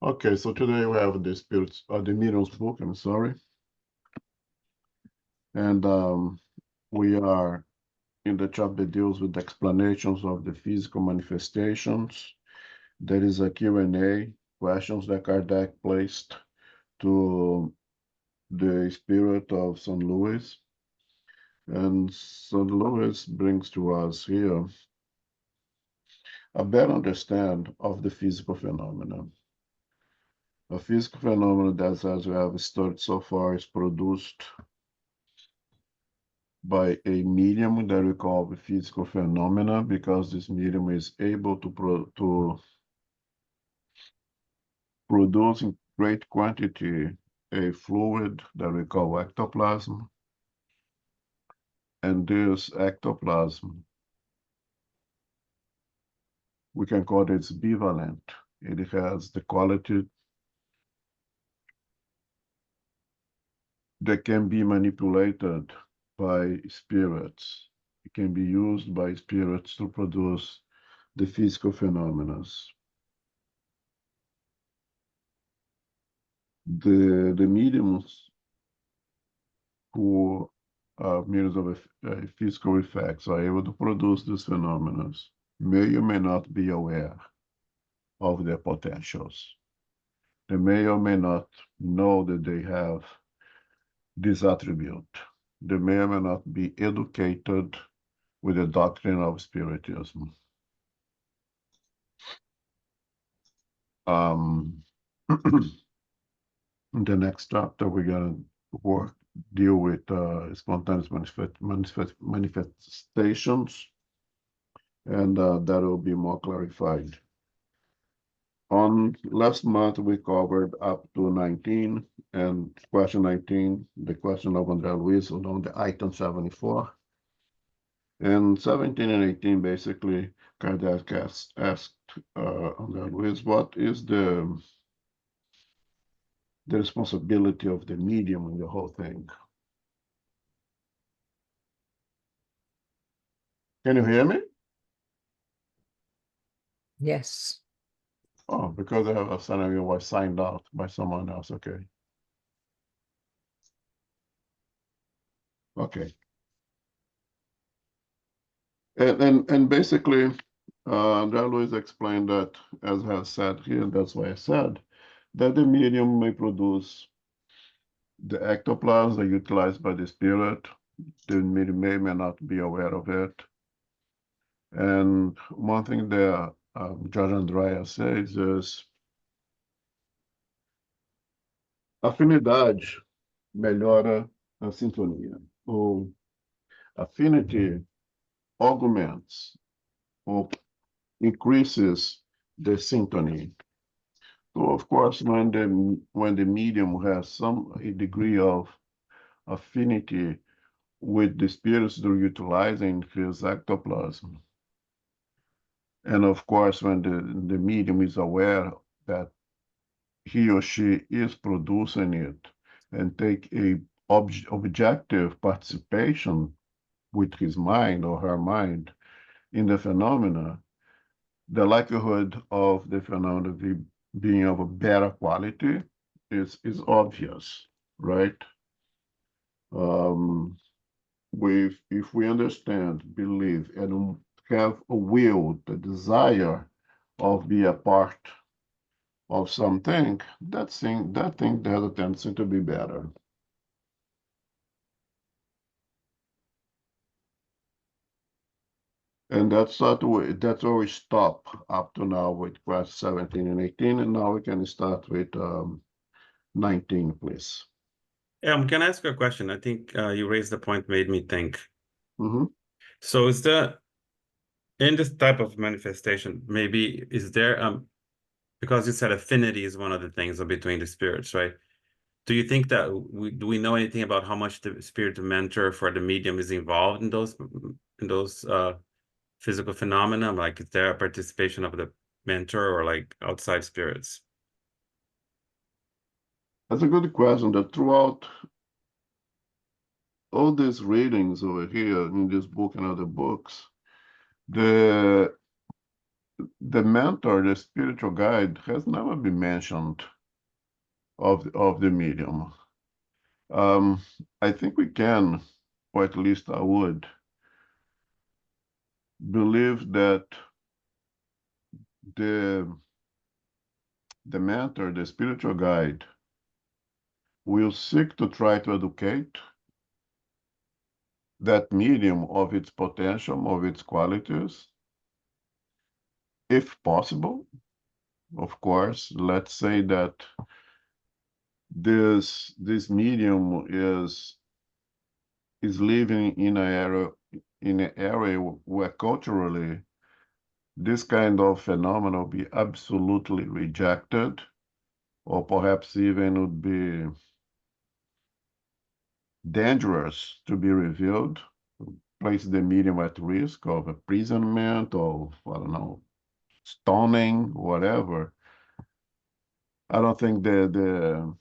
Okay, so today we have the spirits, the medium's book, I'm sorry. And we are in the chapter that deals with explanations of the physical manifestations. There is a Q&A, questions that Kardec placed to the spirit of St. Louis. And St. Louis brings to us here a better understanding of the physical phenomenon. A physical phenomenon that, as we have studied so far, is produced by a medium that we call the physical phenomena, because this medium is able to produce in great quantity a fluid that we call ectoplasm. And this ectoplasm, we can call it bivalent. It has the quality that can be manipulated by spirits. It can be used by spirits to produce the physical phenomena. The mediums who are mediums of physical effects are able to produce these phenomena may or may not be aware of their potentials. They may or may not know that they have this attribute. They may or may not be educated with the doctrine of Spiritism. In the next chapter, we're going to deal with spontaneous manifestations, and that will be more clarified. On last month, we covered up to 19, and question 19, the question of André Luiz on the item 74. And 17 and 18, basically, Kardec asked André Luiz, what is the responsibility of the medium in the whole thing? Can you hear me? Yes. Oh, because I have a son of you was signed out by someone else. Okay. Okay. And basically, Louis explained that, as I said here, and that's why I said, that the medium may produce the ectoplasm that utilized by the spirit. The medium may not be aware of it. And one thing that Judge Andrea says is, afinidade melhora a sintonia, ou affinity augments or increases the symphony. So of course, when the medium has some degree of affinity with the spirits they're utilizing his ectoplasm, and of course, when the medium is aware that he or she is producing it and take a objective participation with his mind or her mind in the phenomena, the likelihood of the phenomena being of a better quality is obvious, right? If we understand, believe, and have a will, the desire of be a part of something, that thing has a tendency to be better. And that's where we stop up to now with question 17 and 18, and now we can start with 19, please. Can I ask you a question? I think you raised the point, made me think. Mm-hmm. So is there, in this type of manifestation, maybe is there, because you said affinity is one of the things between the spirits, right? Do you think that do we know anything about how much the spirit mentor for the medium is involved in those physical phenomena? Like, is there a participation of the mentor or like outside spirits? That's a good question. That throughout all these readings over here in this book and other books, the the mentor, the spiritual guide, has never been mentioned of the medium. I think we can, or at least I would, believe that the mentor, the spiritual guide, will seek to try to educate that medium of its potential, of its qualities, if possible. Of course, let's say that this medium is living in an area where culturally this kind of phenomenon would be absolutely rejected, or perhaps even would be dangerous to be revealed, place the medium at risk of imprisonment or, I don't know, stoning, whatever. I don't think the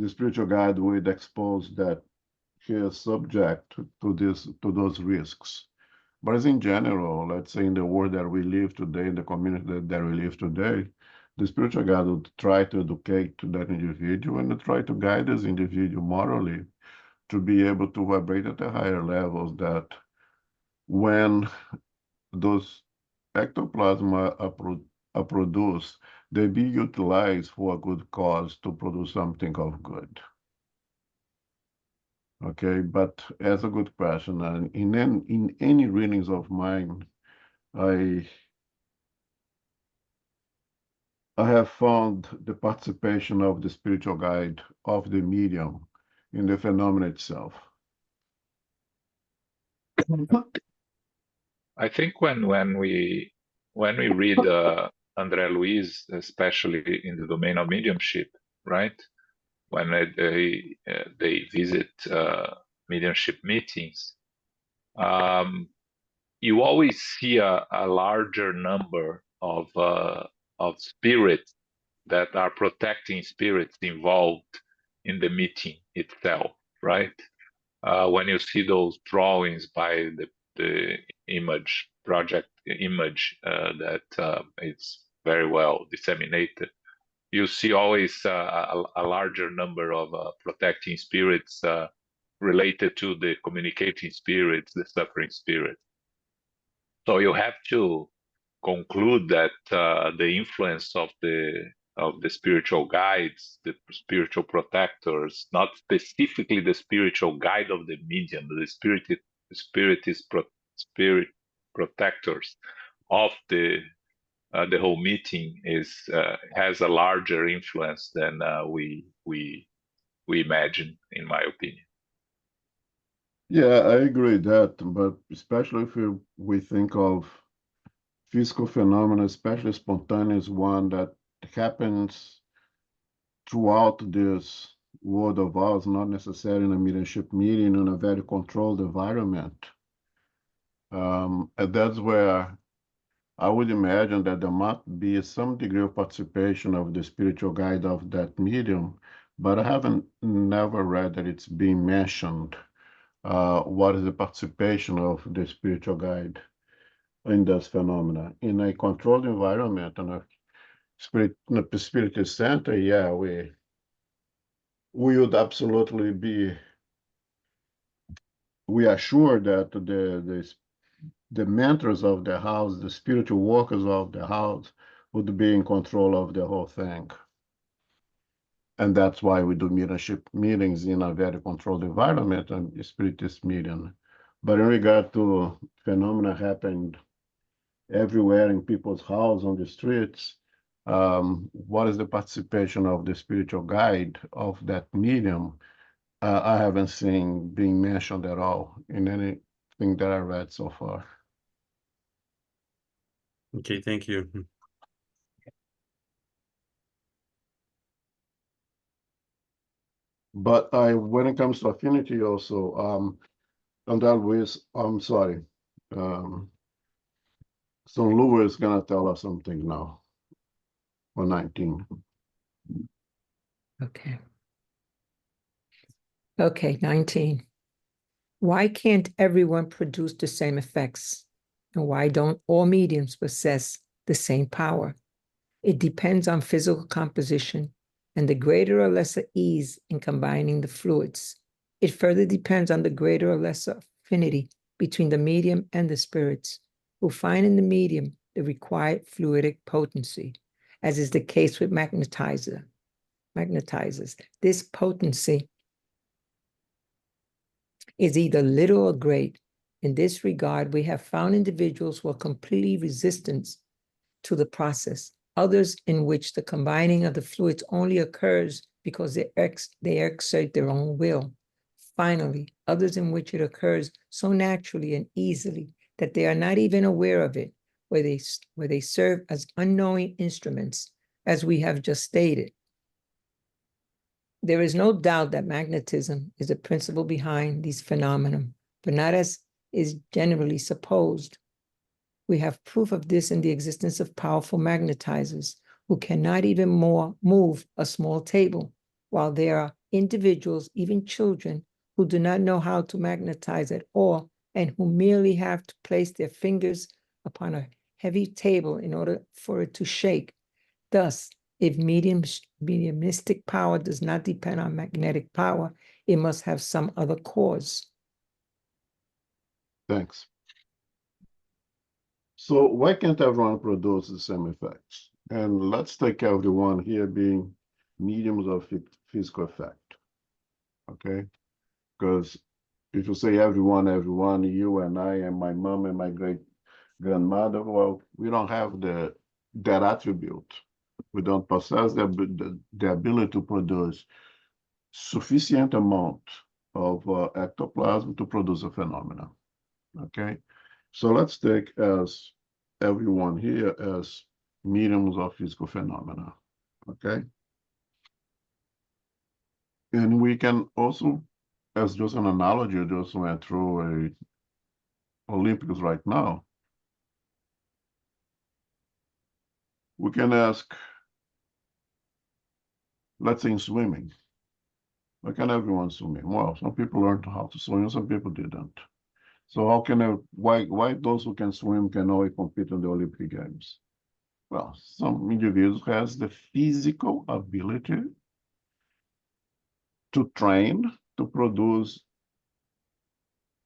spiritual guide would expose that he is subject to those risks. But as in general, let's say in the world that we live today, in the community that we live today, the spiritual guide would try to educate that individual and try to guide this individual morally to be able to vibrate at a higher levels, that when those ectoplasm are produced, they be utilized for a good cause to produce something of good. Okay, but as a good question, and in any readings of mine, I have found the participation of the spiritual guide of the medium in the phenomenon itself. I think when we read André Luiz, especially in the domain of mediumship, right? When they visit mediumship meetings, you always see a larger number of spirits that are protecting spirits involved in the meeting itself, right? When you see those drawings by the image project image that it's very well disseminated, you see always a larger number of protecting spirits related to the communicating spirits, the suffering spirits. So you have to conclude that the influence of the spiritual guides, the spiritual protectors, not specifically the spiritual guide of the medium, the spirit protectors of the whole meeting has a larger influence than we imagine, in my opinion. Yeah, I agree with that, but especially if we think of physical phenomena, especially spontaneous one that happens throughout this world of ours, not necessarily in a mediumship meeting, in a very controlled environment. And that's where I would imagine that there might be some degree of participation of the spiritual guide of that medium, but I haven't never read that it's being mentioned. What is the participation of the spiritual guide in this phenomena? In a controlled environment, in a spirit center, yeah, we would absolutely we are sure that the mentors of the house, the spiritual workers of the house, would be in control of the whole thing. And that's why we do mediumship meetings in a very controlled environment and spiritist meeting. But in regard to phenomena happening everywhere in people's houses, on the streets, what is the participation of the spiritual guide of that medium? I haven't seen being mentioned at all in anything that I read so far. Okay, thank you. But when it comes to affinity also, and that was, I'm sorry, so Lou is gonna tell us something now, for 19. Okay. Okay, 19. Why can't everyone produce the same effects? And why don't all mediums possess the same power? It depends on physical composition and the greater or lesser ease in combining the fluids. It further depends on the greater or lesser affinity between the medium and the spirits, who find in the medium the required fluidic potency, as is the case with magnetizers. This potency is either little or great. In this regard, we have found individuals who are completely resistant to the process, others in which the combining of the fluids only occurs because they exert their own will. Finally, others in which it occurs so naturally and easily that they are not even aware of it, where they serve as unknowing instruments, as we have just stated. There is no doubt that magnetism is the principle behind these phenomena, but not as is generally supposed. We have proof of this in the existence of powerful magnetizers who cannot even move a small table, while there are individuals, even children, who do not know how to magnetize at all and who merely have to place their fingers upon a heavy table in order for it to shake. Thus, if mediumistic power does not depend on magnetic power, it must have some other cause. Thanks. So why can't everyone produce the same effects? And let's take everyone here being mediums of physical effect, okay? Because if you say everyone, you and I and my mom and my great-grandmother, well, we don't have that attribute. We don't possess the ability to produce sufficient amount of ectoplasm to produce a phenomenon, okay? So let's take as everyone here as mediums of physical phenomena, okay? And we can also, as just an analogy, just went through a Olympics right now, we can ask, let's say in swimming, why can everyone swim? Well, some people learned how to swim, some people didn't. So how can why those who can swim can only compete in the Olympic Games? Well, some individuals has the physical ability to train to produce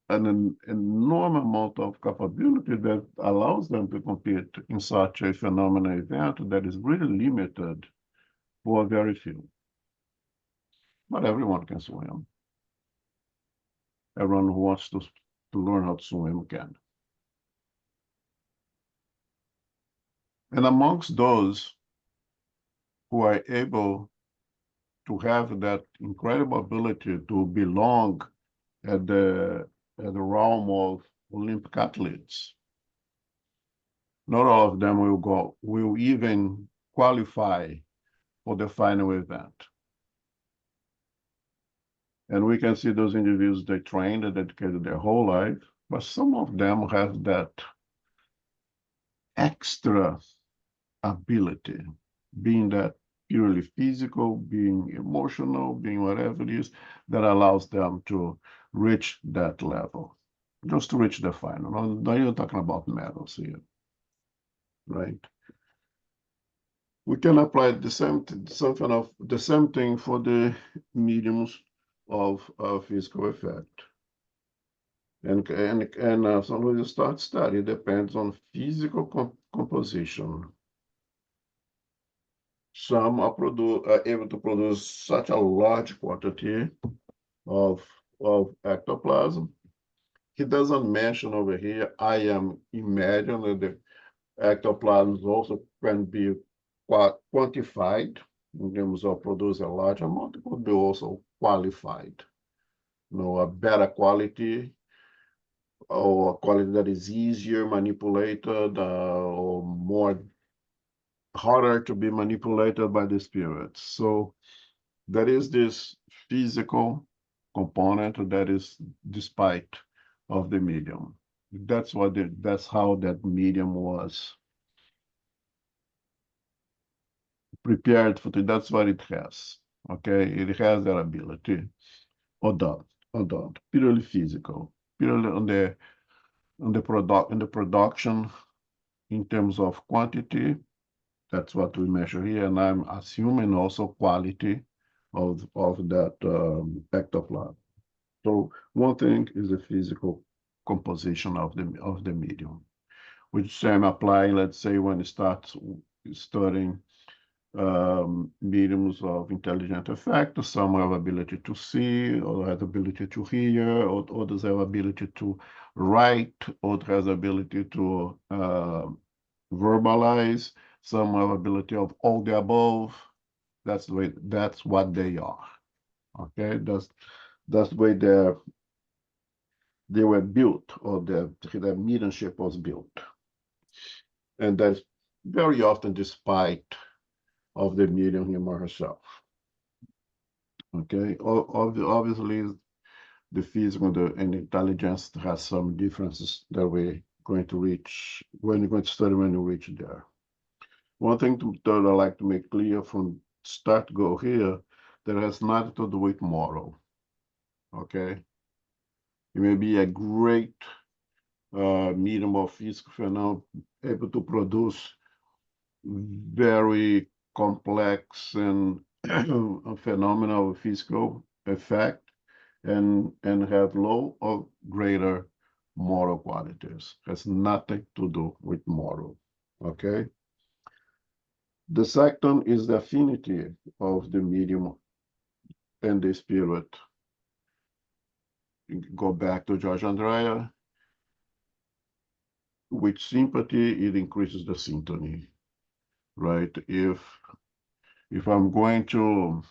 an enormous amount of capability that allows them to compete in such a phenomenal event that is really limited for very few. But everyone can swim. Everyone who wants to learn how to swim can. And amongst those who are able to have that incredible ability to belong at the realm of Olympic athletes, not all of them will even qualify for the final event. And we can see those individuals, they trained and dedicated their whole life, but some of them have that extra ability, being that purely physical, being emotional, being whatever it is, that allows them to reach that level, just to reach the final. Now you're talking about medals here, right? We can apply the same thing for the mediums of physical effect. And so when you start study, it depends on physical composition. Some are able to produce such a large quantity of ectoplasm. He doesn't mention over here, I am imagining that the ectoplasm also can be quantified in terms of produce a large amount. It could be also qualified, a better quality, or a quality that is easier manipulated, or more harder to be manipulated by the spirits. So there is this physical component that is despite of the medium. That's how that medium was prepared for it. That's what it has. Okay, it has that ability. Or don't. Purely physical, purely on the in the production in terms of quantity. That's what we measure here, and I'm assuming also quality of that ectoplasm. So one thing is the physical composition of the medium, which same apply, let's say, when you start studying mediums of intelligent effect. Some have ability to see, or have ability to hear, or others have ability to write, others have ability to verbalize. Some have ability of all the above. That's the way. That's what they are. Okay, that's the way they were built, or the mediumship was built, and that's very often despite of the medium him or herself. Okay, obviously the physical and intelligence has some differences that we're going to reach when you're going to study when you reach there. One thing that I like to make clear from start go here, that has nothing to do with moral. Okay, it may be a great medium of physical phenomenon able to produce very complex and phenomenal physical effect, and have low or greater moral qualities. Has nothing to do with moral. Okay. The second is the affinity of the medium and the spirit. Go back to George Andrea. With sympathy, it increases the syntony, right? If I'm going to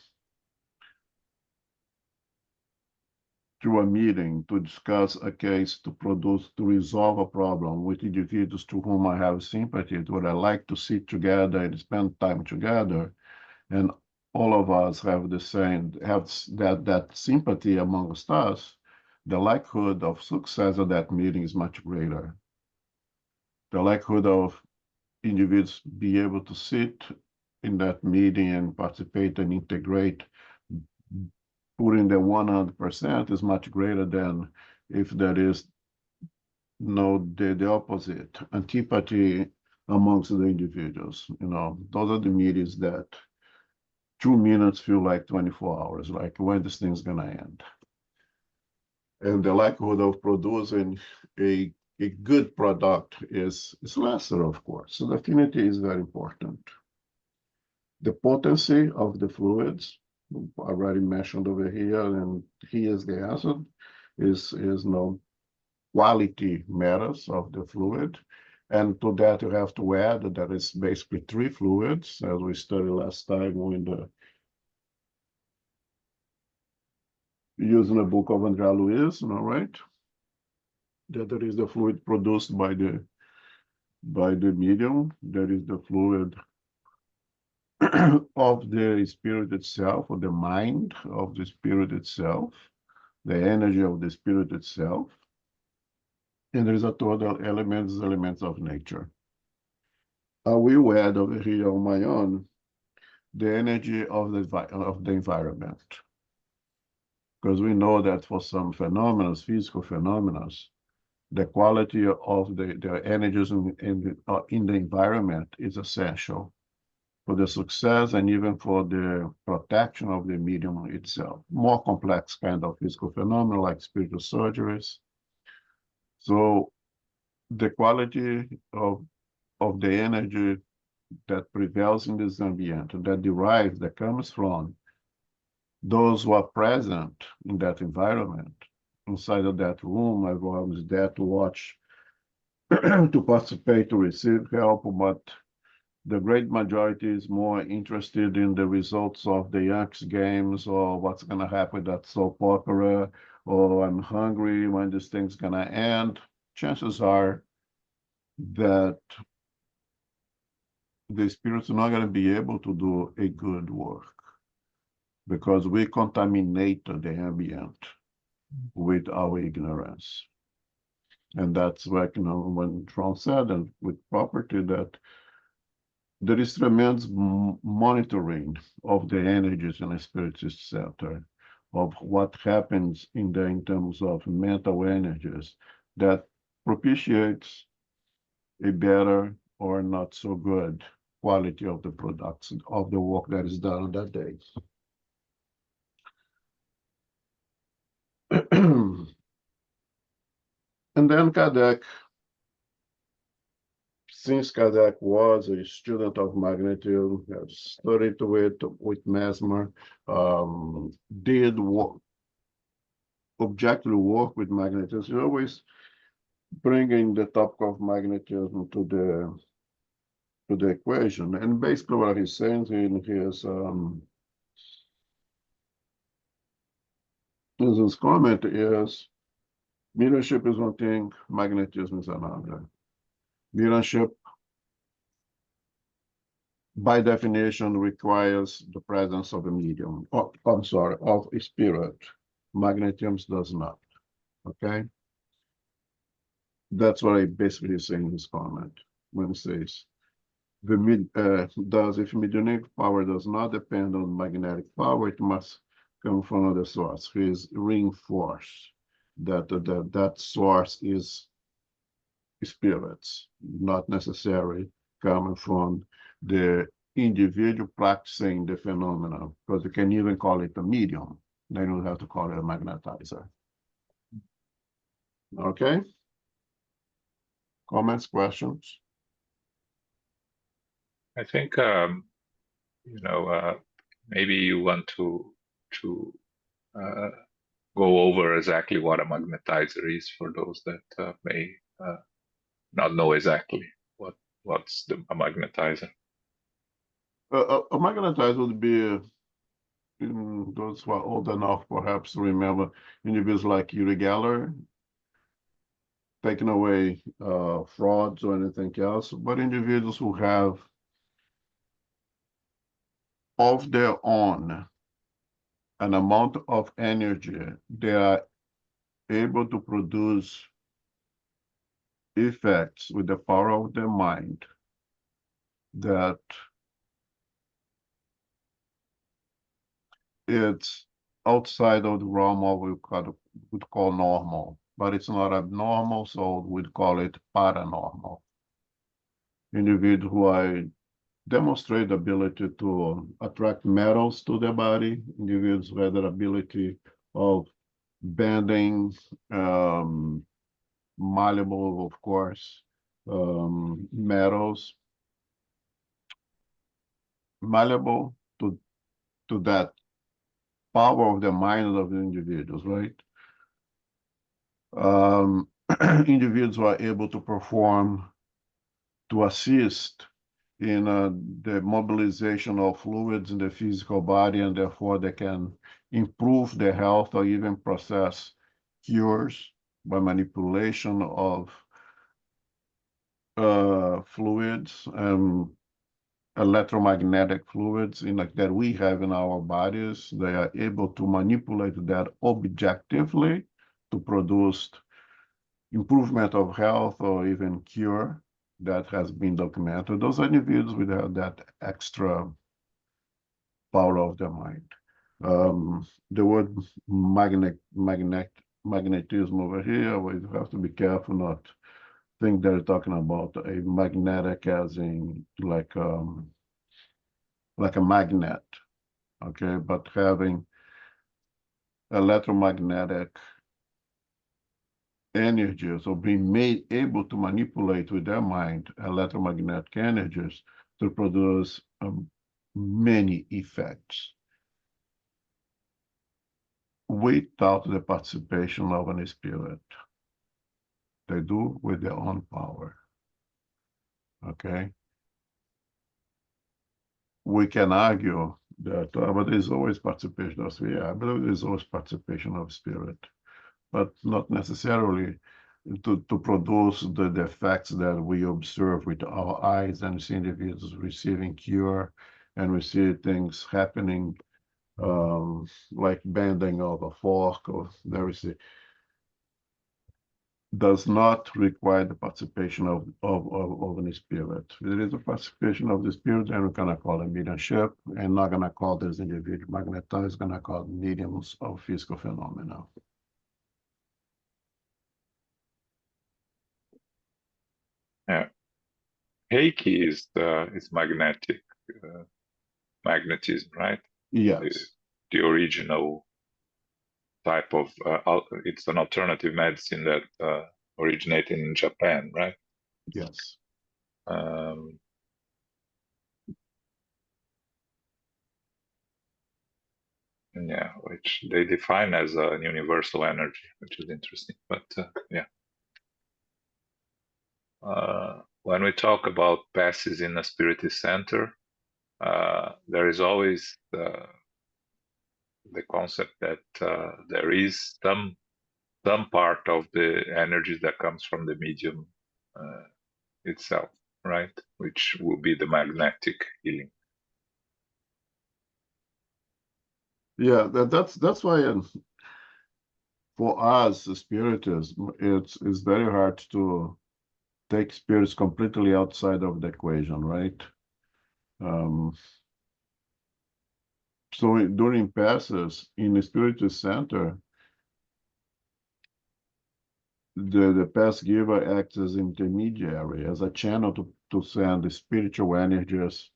a meeting to discuss a case, to resolve a problem with individuals to whom I have sympathy, would I like to sit together and spend time together, and all of us have that sympathy amongst us, the likelihood of success of that meeting is much greater. The likelihood of individuals be able to sit in that meeting and participate and integrate, putting the 100% is much greater than if there is the opposite, antipathy amongst the individuals. Those are the meetings that 2 minutes feel like 24 hours, like when this thing's gonna end. And the likelihood of producing a good product is lesser, of course. So the affinity is very important. The potency of the fluids, already mentioned over here, and here's the answer, is no quality matters of the fluid. And to that, you have to add that there is basically 3 fluids, as we studied last time using the book of Andrea Luiz, right? That there is the fluid produced by the medium. There is the fluid of the spirit itself, or the mind of the spirit itself, the energy of the spirit itself. And there is a total elements of nature. I will add over here on my own the energy of the environment. Because we know that for some phenomena, physical phenomena, the quality of the energies in the environment is essential for the success and even for the protection of the medium itself. More complex kind of physical phenomena like spiritual surgeries. So the quality of the energy that prevails in this ambient, that comes from those who are present in that environment, inside of that room. Everyone is there to watch, to participate, to receive help, but the great majority is more interested in the results of the Yankees games, or what's going to happen with that soap opera, or I'm hungry when this thing's going to end. Chances are that the spirit's not going to be able to do a good work, because we contaminate the ambient with our ignorance. And that's what, when Trump said, and with property, that there is tremendous monitoring of the energies in the spiritual center, of what happens in terms of mental energies, that propitiates a better or not so good quality of the products of the work that is done on that day. And then Kardec, since Kardec was a student of magnetism, has studied with Mesmer, did work, objectively work with magnetism, always bringing the topic of magnetism to the equation. And basically what he's saying in his comment is, mediumship is one thing, magnetism is another. Mediumship, by definition, requires the presence of a medium. Oh, I'm sorry, of a spirit. Magnetism does not. Okay? That's what I basically say in his comment when he says, if mediumnic power does not depend on magnetic power, it must come from another source. He is reinforced that that source is spirits, not necessarily coming from the individual practicing the phenomenon, because you can even call it a medium. Then you have to call it a magnetizer. Okay? Comments, questions? I think maybe you want to go over exactly what a magnetizer is for those that may not know exactly what's a magnetizer. A magnetizer would be, those who are old enough perhaps to remember, individuals like Uri Geller, taking away frauds or anything else, but individuals who have of their own an amount of energy, they are able to produce effects with the power of their mind that it's outside of the realm of what we would call normal, but it's not abnormal, so we'd call it paranormal. Individuals who demonstrate the ability to attract metals to their body, individuals who have the ability of bending, malleable, of course, metals, malleable to that power of the mind of the individuals, right? Individuals who are able to perform, to assist in the mobilization of fluids in the physical body, and therefore they can improve their health or even process cures by manipulation of fluids, electromagnetic fluids that we have in our bodies. They are able to manipulate that objectively to produce improvement of health or even cure that has been documented. Those individuals will have that extra power of the mind. The word magnetism over here, we have to be careful not think they're talking about a magnetic as in like a magnet, okay? But having electromagnetic energies or being able to manipulate with their mind electromagnetic energies to produce many effects without the participation of an spirit. They do with their own power, okay? We can argue that, but there's always participation of spirit. I believe there's always participation of spirit, but not necessarily to produce the effects that we observe with our eyes and see individuals receiving cure, and we see things happening like bending of a fork, or there is does not require the participation of an spirit. If there is a participation of the spirit, then we're gonna call it mediumship, and not gonna call this individual magnetized, gonna call mediums of physical phenomena. Reiki is magnetic, magnetism, right? Yes, The original type of it's an alternative medicine that originated in Japan, right? yes. Um, yeah, which they define as a universal energy, which is interesting. But yeah, when we talk about passes in a spiritist center, there is always the concept that there is some part of the energy that comes from the medium itself, right? Which will be the magnetic healing. Yeah, that's why for us, the spiritism, it's very hard to take spirits completely outside of the equation, right? So during passes in the spiritist center, the pass giver acts as intermediary, as a channel to send the spiritual energies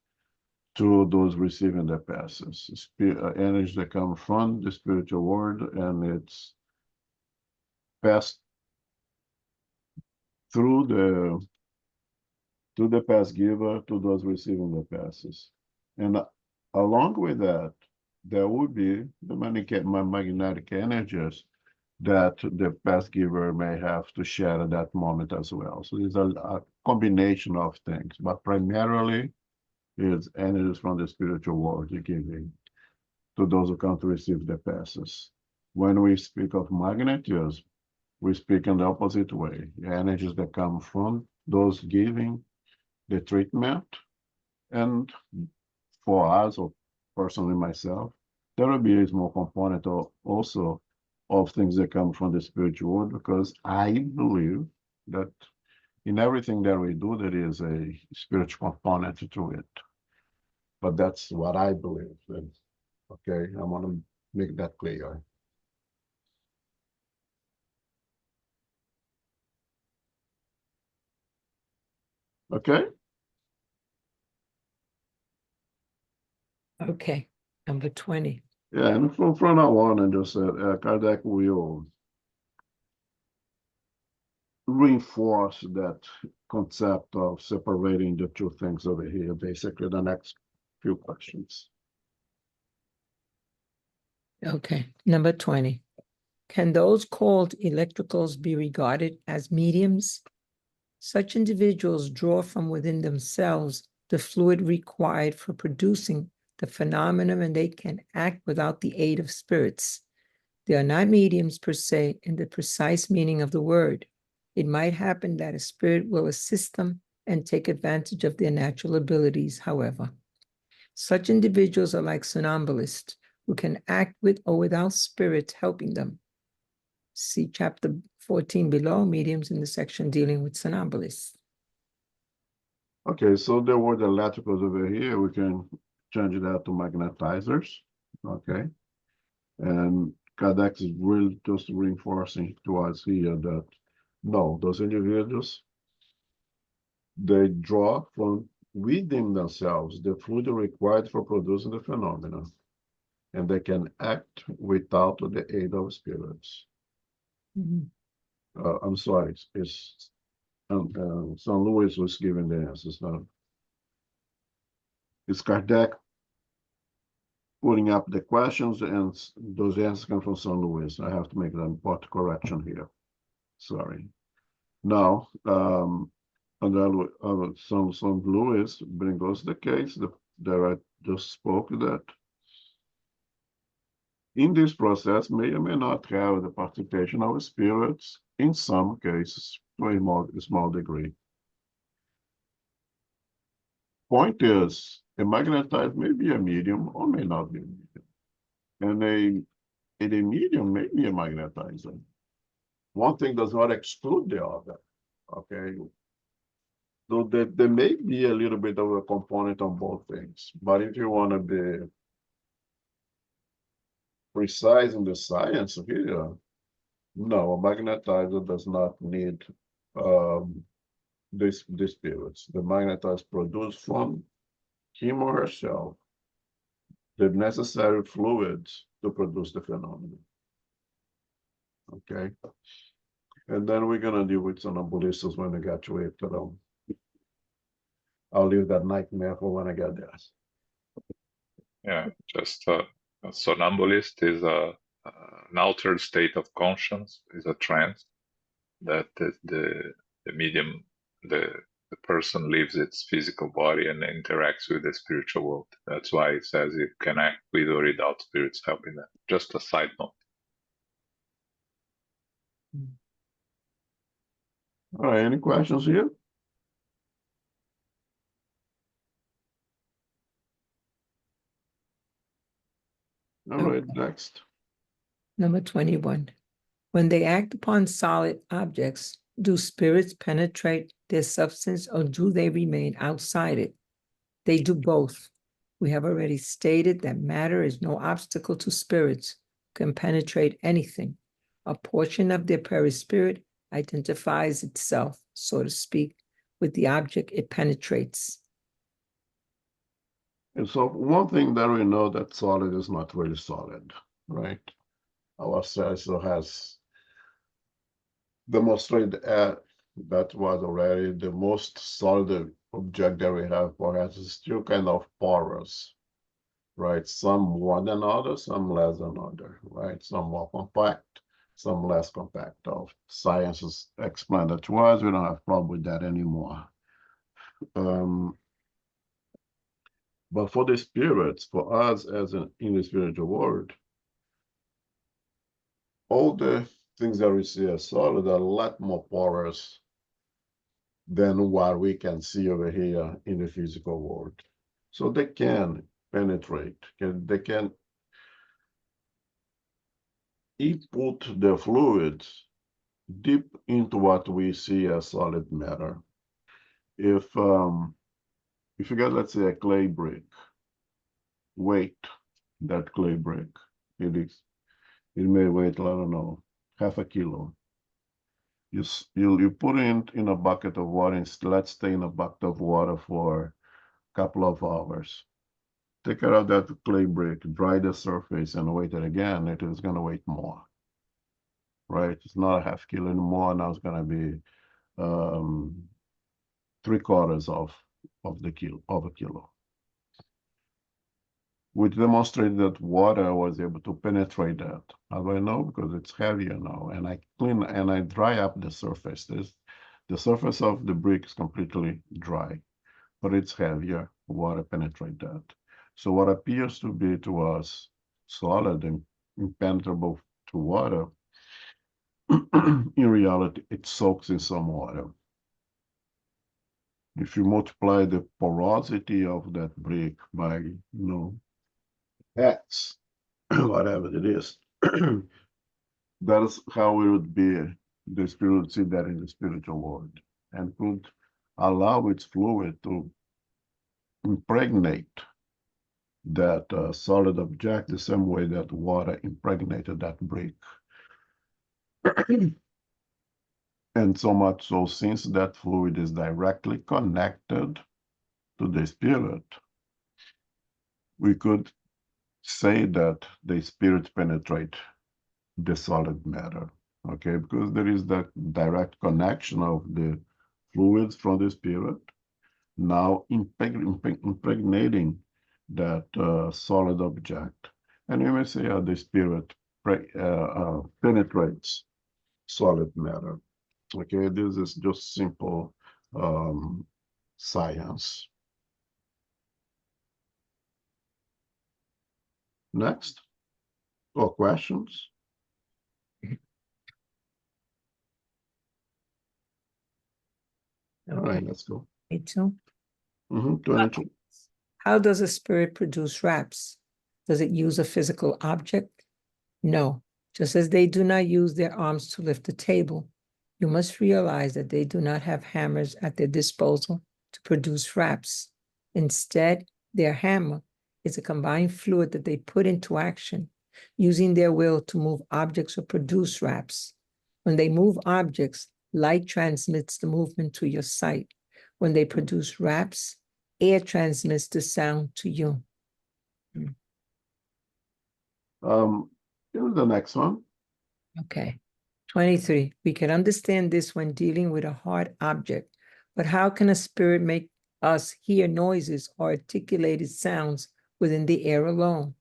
to those receiving the passes. Energy that come from the spiritual world, and it's passed through the pass giver to those receiving the passes. And along with that, there would be the magnetic energies that the pass giver may have to share at that moment as well. So there's a combination of things, but primarily it's energies from the spiritual world you're giving to those who come to receive the passes. When we speak of magnetism, we speak in the opposite way. The energies that come from those giving the treatment, and for us, or personally myself, there will be a small component also of things that come from the spiritual world, because I believe that in everything that we do, there is a spiritual component to it. But that's what I believe. And, okay, I want to make that clear. Okay? Okay, number 20. Yeah, and from now on, and just Kardec will reinforce that concept of separating the two things over here, basically the next few questions. Okay, number 20. Can those called electricals be regarded as mediums? Such individuals draw from within themselves the fluid required for producing the phenomenon, and they can act without the aid of spirits. They are not mediums per se in the precise meaning of the word. It might happen that a spirit will assist them and take advantage of their natural abilities, however. Such individuals are like somnambulists who can act with or without spirits helping them. See chapter 14 below, mediums, in the section dealing with somnambulists. Okay, so the word electricals over here, we can change that to magnetizers. Okay. And Kardec is really just reinforcing to us here that no, those individuals, they draw from within themselves the fluid required for producing the phenomenon, and they can act without the aid of spirits. I'm sorry, it's St. Louis was giving the answers. It's Kardec putting up the questions, and those answers come from St. Louis. I have to make an important correction here. Sorry. Now, and St. Louis brings us the case that I just spoke, that in this process may or may not have the participation of spirits, in some cases to a small degree. Point is, a magnetized may be a medium or may not be a medium. And a medium may be a magnetizer. One thing does not exclude the other, okay? So there may be a little bit of a component on both things, but if you want to be precise in the science here, no, a magnetizer does not need the spirits. The magnetize produce from him or herself the necessary fluids to produce the phenomenon. Okay. And then we're gonna deal with somnambulistas when I get to it. I'll leave that nightmare for when I get there. Yeah, just a somnambulist is an altered state of conscience, is a trance that the medium, the person leaves its physical body and interacts with the spiritual world. That's why it says it can act with or without spirits helping them. Just a side note. All right, any questions here? All right, next. Number 21. When they act upon solid objects, do spirits penetrate their substance or do they remain outside it? They do both. We have already stated that matter is no obstacle to spirits, can penetrate anything. A portion of their perispirit identifies itself, so to speak, with the object it penetrates. And so one thing that we know that solid is not really solid, right? Our sensor has demonstrated that was already the most solid object that we have, perhaps is still kind of porous, right? Some more than others, some less than others, right? Some more compact, some less compact. Science has explained that to us. We don't have problem with that anymore. But for the spirits, for us as in the spiritual world, all the things that we see as solid are a lot more porous than what we can see over here in the physical world. So they can penetrate, they can input the fluids deep into what we see as solid matter. If you get, let's say, a clay brick, weight that clay brick, it may weigh, I don't know, half a kilo. You put it in a bucket of water and let's stay in a bucket of water for a couple of hours. Take care of that clay brick, dry the surface and weight it again, it is gonna weigh more, right? It's not a half kilo anymore, now it's gonna be 3/4 of a kilo. Which demonstrated that water was able to penetrate that. How do I know? Because it's heavier now, and I clean and I dry up the surface. The surface of the brick is completely dry, but it's heavier. Water penetrate that. So what appears to be to us solid and impenetrable to water, in reality, it soaks in some water. If you multiply the porosity of that brick by, X, whatever it is, that is how it would be, the spirit would see that in the spiritual world, and could allow its fluid to impregnate that solid object the same way that water impregnated that brick. And so much so, since that fluid is directly connected to the spirit, we could say that the spirit penetrate the solid matter, okay? Because there is that direct connection of the fluids from the spirit, now impregnating that solid object. And you may say the spirit penetrates solid matter. Okay, this is just simple science. Next, or questions? All right, let's go. 22. How does a spirit produce raps? Does it use a physical object? No, just as they do not use their arms to lift a table. You must realize that they do not have hammers at their disposal to produce raps. Instead, their hammer is a combined fluid that they put into action, using their will to move objects or produce raps. When they move objects, light transmits the movement to your sight. When they produce raps, air transmits the sound to you. Here's the next one. Okay. 23. We can understand this when dealing with a hard object, but how can a spirit make us hear noises or articulated sounds within the air alone?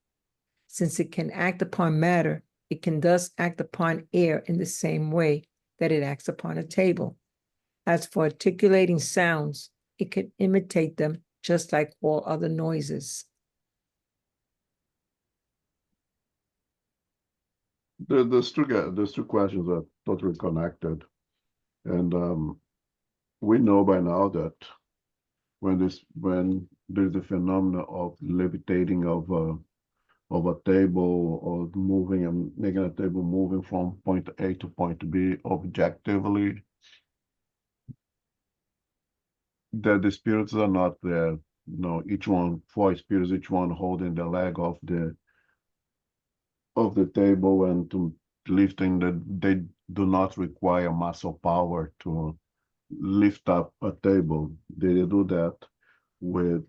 Since it can act upon matter, it can thus act upon air in the same way that it acts upon a table. As for articulating sounds, it can imitate them just like all other noises. Those two questions are totally connected. And we know by now that when there's a phenomenon of levitating of a table or moving and making a table moving from point A to point B objectively, that the spirits are not there. Each one, four spirits, each one holding the leg of the table and to lifting that they do not require muscle power to lift up a table. They do that with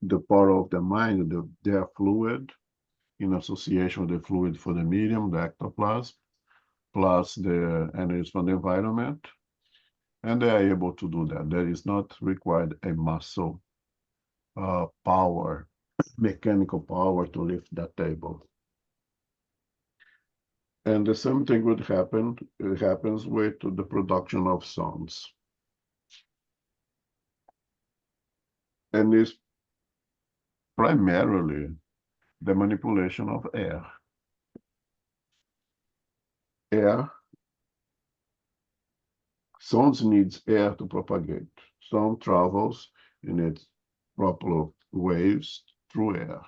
the power of the mind, their fluid, in association with the fluid for the medium, the ectoplasm, plus the energies from the environment. And they are able to do that. There is not required a muscle power, mechanical power to lift that table. And the same thing would happen, it happens with the production of sounds. And it's primarily the manipulation of air. Sounds needs air to propagate. Sound travels in its proper waves through air.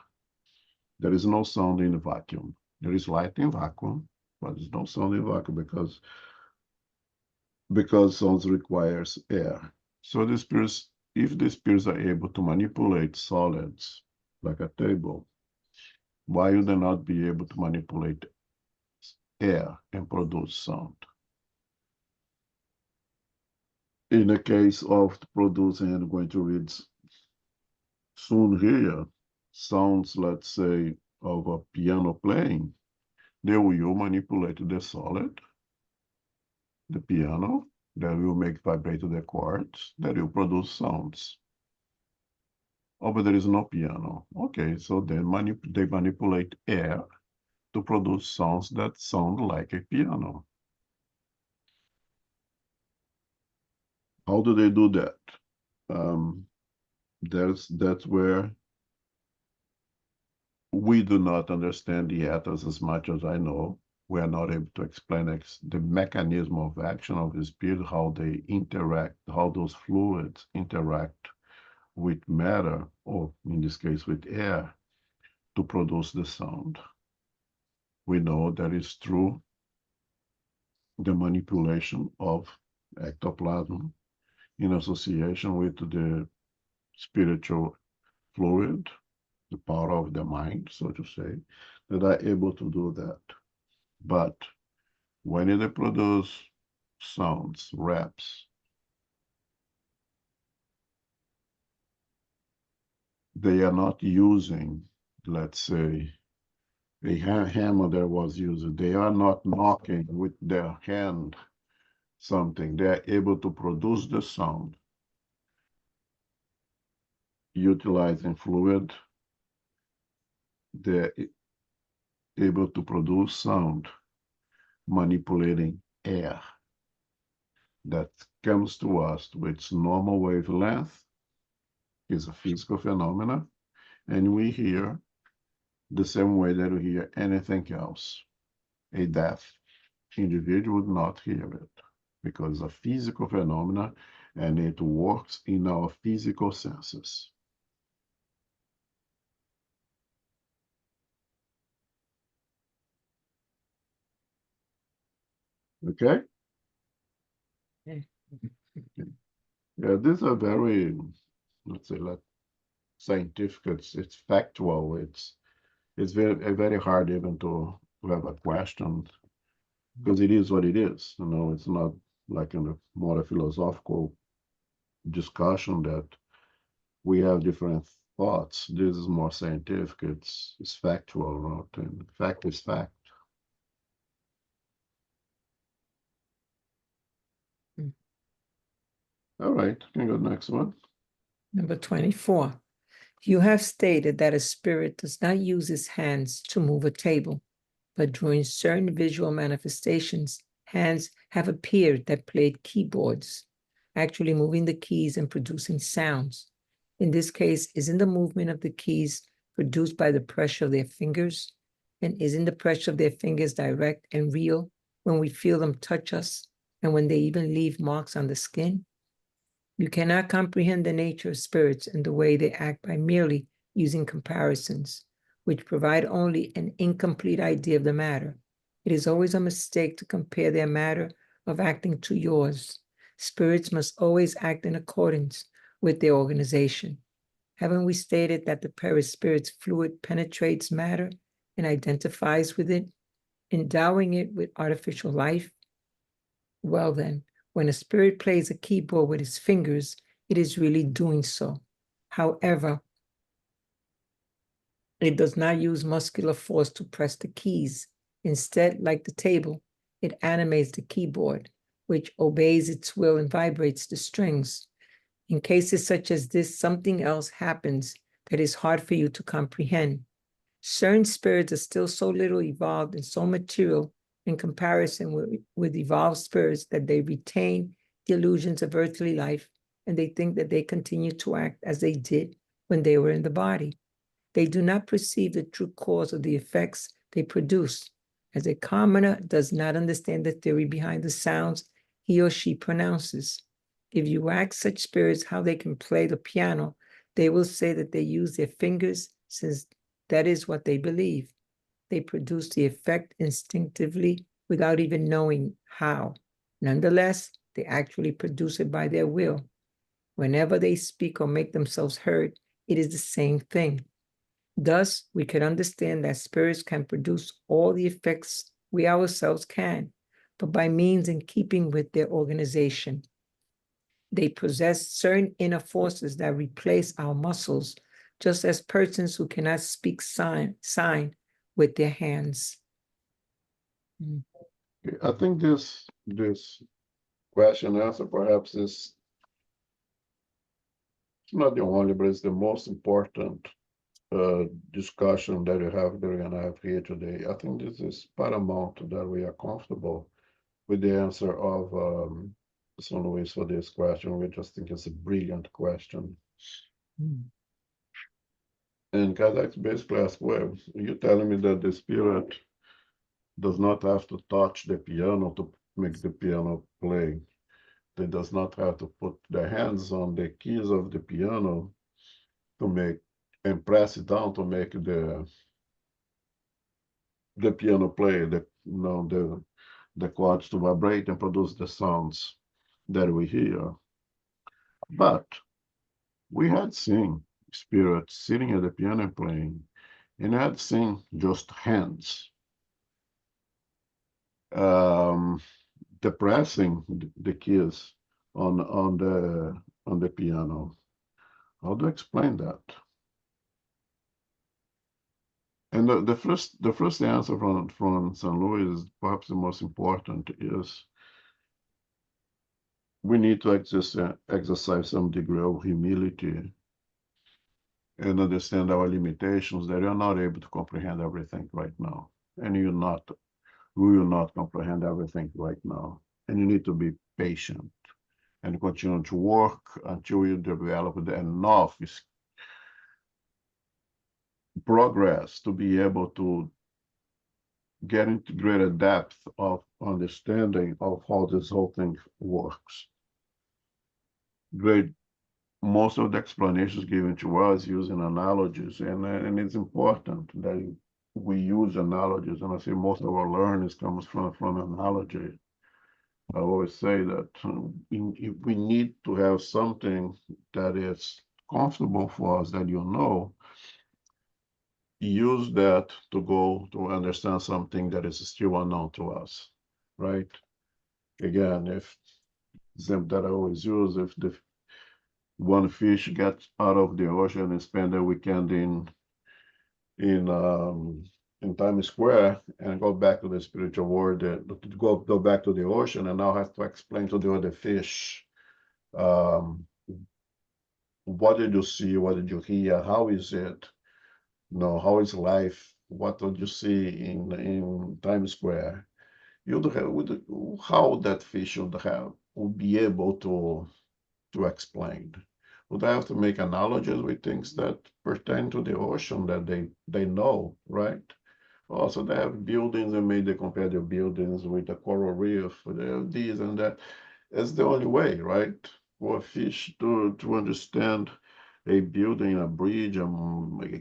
There is no sound in a vacuum. There is light in vacuum, but there's no sound in vacuum because sounds requires air. So the spirits, if the spirits are able to manipulate solids like a table, why would they not be able to manipulate air and produce sound? In the case of producing, I'm going to read soon here, sounds, let's say, of a piano playing, they will manipulate the solid, the piano, that will make vibrate the chords, that will produce sounds. Oh, but there is no piano. Okay, so then they manipulate air to produce sounds that sound like a piano. How do they do that? That's where we do not understand yet as much as I know. We are not able to explain the mechanism of action of the spirit, how they interact, how those fluids interact with matter, or in this case with air, to produce the sound. We know that is through the manipulation of ectoplasm in association with the spiritual fluid, the power of the mind, so to say, that are able to do that. But when they produce sounds, raps, they are not using, let's say, a hammer that was used. They are not knocking with their hand something. They are able to produce the sound utilizing fluid. They're able to produce sound manipulating air that comes to us with its normal wavelength, is a physical phenomena, and we hear the same way that we hear anything else. A deaf individual would not hear it because it's a physical phenomena and it works in our physical senses. Okay? Yeah, these are very, let's say, like scientific, it's factual, it's very hard even to have a question because it is what it is. It's not like in a more philosophical discussion that we have different thoughts. This is more scientific. It's factual, right? And fact is fact. Mm. All right, can you go to the next one? Number 24. You have stated that a spirit does not use his hands to move a table, but during certain visual manifestations, hands have appeared that played keyboards, actually moving the keys and producing sounds. In this case, isn't the movement of the keys produced by the pressure of their fingers? And isn't the pressure of their fingers direct and real when we feel them touch us and when they even leave marks on the skin? You cannot comprehend the nature of spirits and the way they act by merely using comparisons, which provide only an incomplete idea of the matter. It is always a mistake to compare their manner of acting to yours. Spirits must always act in accordance with their organization. Haven't we stated that the perispirit's fluid penetrates matter and identifies with it, endowing it with artificial life? Well then, when a spirit plays a keyboard with his fingers, it is really doing so. However, it does not use muscular force to press the keys. Instead, like the table, it animates the keyboard, which obeys its will and vibrates the strings. In cases such as this, something else happens that is hard for you to comprehend. Certain spirits are still so little evolved and so material in comparison with evolved spirits that they retain the illusions of earthly life and they think that they continue to act as they did when they were in the body. They do not perceive the true cause of the effects they produce, as a commoner does not understand the theory behind the sounds he or she pronounces. If you ask such spirits how they can play the piano, they will say that they use their fingers since that is what they believe. They produce the effect instinctively without even knowing how. Nonetheless, they actually produce it by their will. Whenever they speak or make themselves heard, it is the same thing. Thus, we can understand that spirits can produce all the effects we ourselves can, but by means in keeping with their organization. They possess certain inner forces that replace our muscles, just as persons who cannot speak sign with their hands. I think this question answer perhaps is not the only, but it's the most important discussion that you have that we're gonna have here today. I think this is paramount that we are comfortable with the answer of San Luis for this question. We just think it's a brilliant question. And Kazakh basically asked, well, you're telling me that the spirit does not have to touch the piano to make the piano play. They does not have to put their hands on the keys of the piano to make and press it down to make the piano play, the chords to vibrate and produce the sounds that we hear. But we had seen spirits sitting at the piano playing, and I had seen just hands depressing the keys on the piano. How do I explain that? And the first answer from San Luis, perhaps the most important, is we need to exercise some degree of humility and understand our limitations, that you're not able to comprehend everything right now. And we will not comprehend everything right now. And you need to be patient and continue to work until you develop enough progress to be able to get into greater depth of understanding of how this whole thing works. Most of the explanations given to us using analogies, and it's important that we use analogies. And I say most of our learning comes from analogy. I always say that we need to have something that is comfortable for us, that use that to go to understand something that is still unknown to us. right? Again, if example that I always use, if the one fish gets out of the ocean and spend a weekend in um, in Times Square and go back to the spiritual world, go back to the ocean, and now have to explain to the other fish, um, what did you see, what did you hear, how is it, how is life, what did you see in Times Square? How that fish would be able to explain. Would I have to make analogies with things that pertain to the ocean that they know, right? Also, they have buildings and maybe they compare their buildings with the coral reef, they have these and that. It's the only way, right? For a fish to understand a building, a bridge, a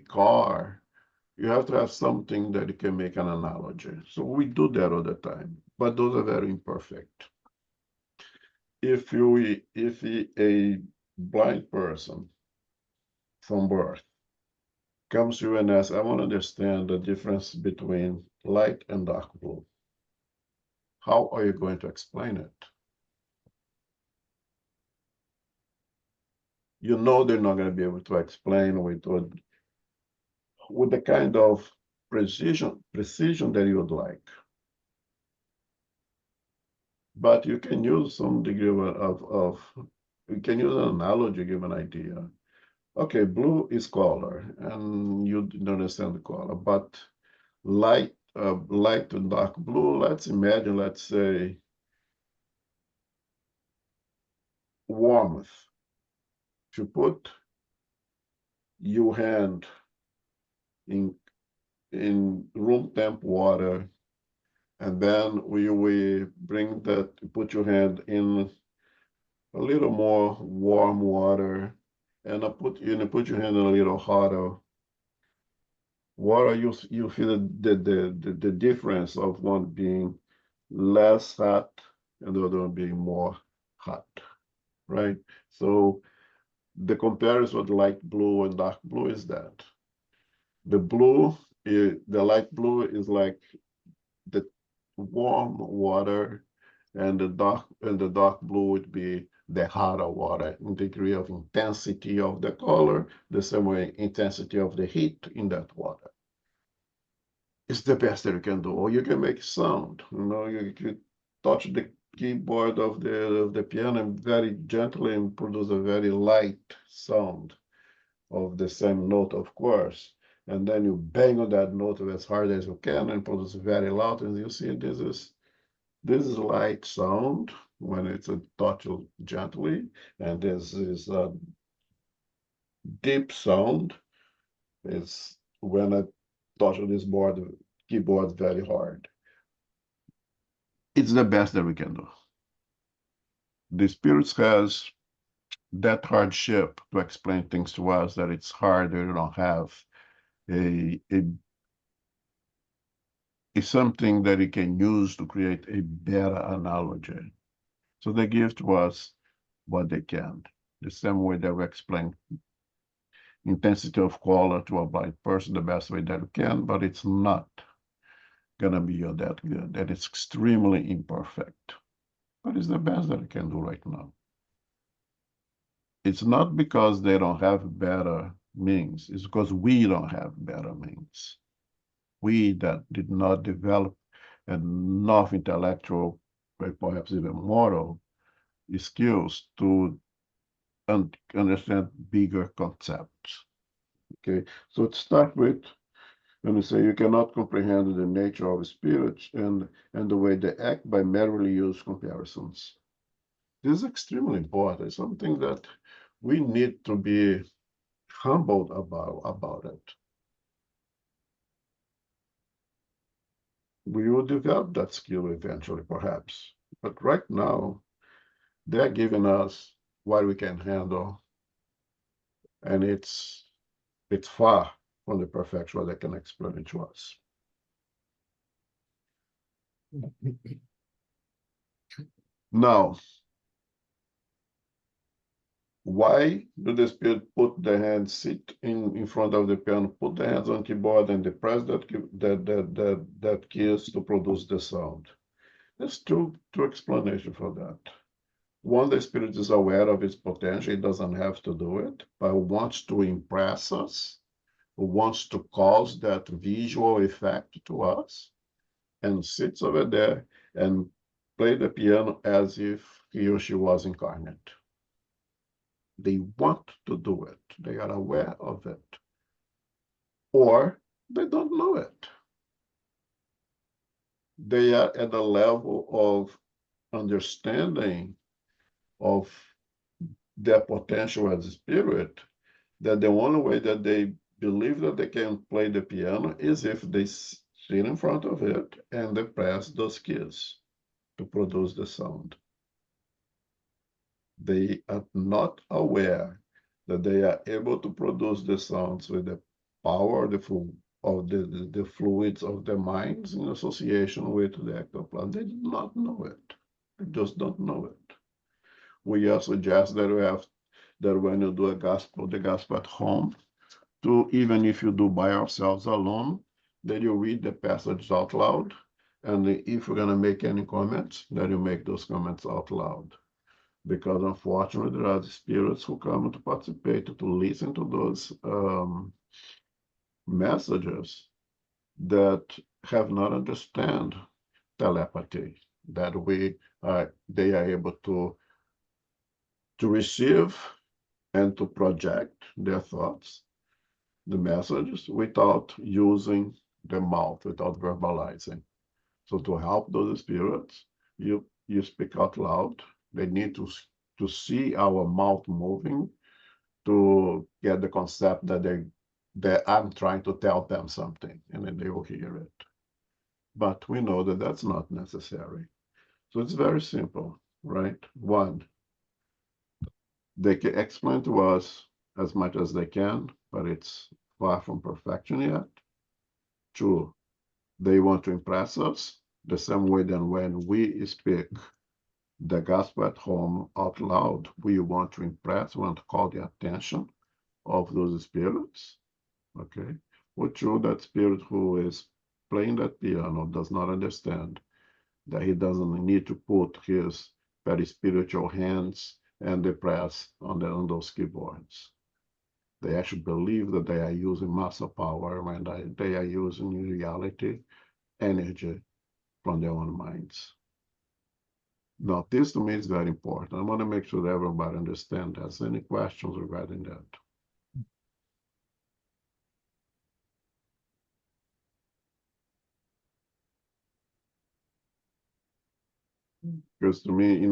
car, you have to have something that you can make an analogy. So we do that all the time, but those are very imperfect. If a blind person from birth comes to you and asks, I want to understand the difference between light and dark blue, how are you going to explain it? You know they're not going to be able to explain with the kind of precision that you would like. But you can use some degree you can use an analogy, give an idea. Okay, blue is color, and you don't understand the color, but light to dark blue, let's imagine, let's say, warmth. If you put your hand in room temp water, and then we bring that, put your hand in a little more warm water, and put your hand in a little hotter water, you feel the difference of one being less hot and the other one being more hot, right? So the comparison with light blue and dark blue is that the light blue is like the warm water, and the dark blue would be the hotter water in degree of intensity of the color, the same way intensity of the heat in that water. It's the best that you can do. Or you can make sound. You touch the keyboard of the piano and very gently and produce a very light sound of the same note, of course. And then you bang on that note as hard as you can and produce very loud. And you see this is light sound when it's touched gently, and this is a deep sound is when I touch this keyboard very hard. It's the best that we can do. The spirits has that hardship to explain things to us that it's hard, that you don't have something that you can use to create a better analogy. So they give to us what they can. The same way that we explain intensity of color to a blind person the best way that we can, but it's not gonna be that good. That it's extremely imperfect. But it's the best that we can do right now. It's not because they don't have better means, it's because we don't have better means. We that did not develop enough intellectual, perhaps even moral skills to understand bigger concepts. Okay, so to start with, when we say you cannot comprehend the nature of spirits and the way they act by merely use comparisons. This is extremely important, something that we need to be humbled about it. We will develop that skill eventually, perhaps. But right now, they're giving us what we can handle, and it's far from the perfection they can explain it to us. Now, why do the spirit put the hands, sit in front of the piano, put the hands on keyboard and they press that keys to produce the sound? There's two explanations for that. One, the spirit is aware of its potential, it doesn't have to do it, but wants to impress us, wants to cause that visual effect to us, and sits over there and play the piano as if he or she was incarnate. They want to do it, they are aware of it, or they don't know it. They are at a level of understanding of their potential as a spirit, that the only way that they believe that they can play the piano is if they sit in front of it and they press those keys to produce the sound. They are not aware that they are able to produce the sounds with the power of the fluids of their minds in association with the ectoplasm. They do not know it. They just don't know it. We suggest that we have that when you do the gospel at home, to even if you do by ourselves alone, that you read the passage out loud, and if you're going to make any comments, that you make those comments out loud. Because unfortunately, there are spirits who come to participate, to listen to those messages that have not understand telepathy, that they are able to receive and to project their thoughts, the messages, without using the mouth, without verbalizing. So to help those spirits, you speak out loud. They need to see our mouth moving to get the concept that I'm trying to tell them something, and then they will hear it. But we know that that's not necessary. So it's very simple, right? One, they can explain to us as much as they can, but it's far from perfection yet. Two, they want to impress us the same way that when we speak the gospel at home out loud, we want to impress, we want to call the attention of those spirits. Okay? Or true, that spirit who is playing that piano does not understand that he doesn't need to put his very spiritual hands and the press on those keyboards. They actually believe that they are using muscle power when they are using, in reality, energy from their own minds. Now, this to me is very important. I want to make sure that everybody understands. Has any questions regarding that? Because to me, in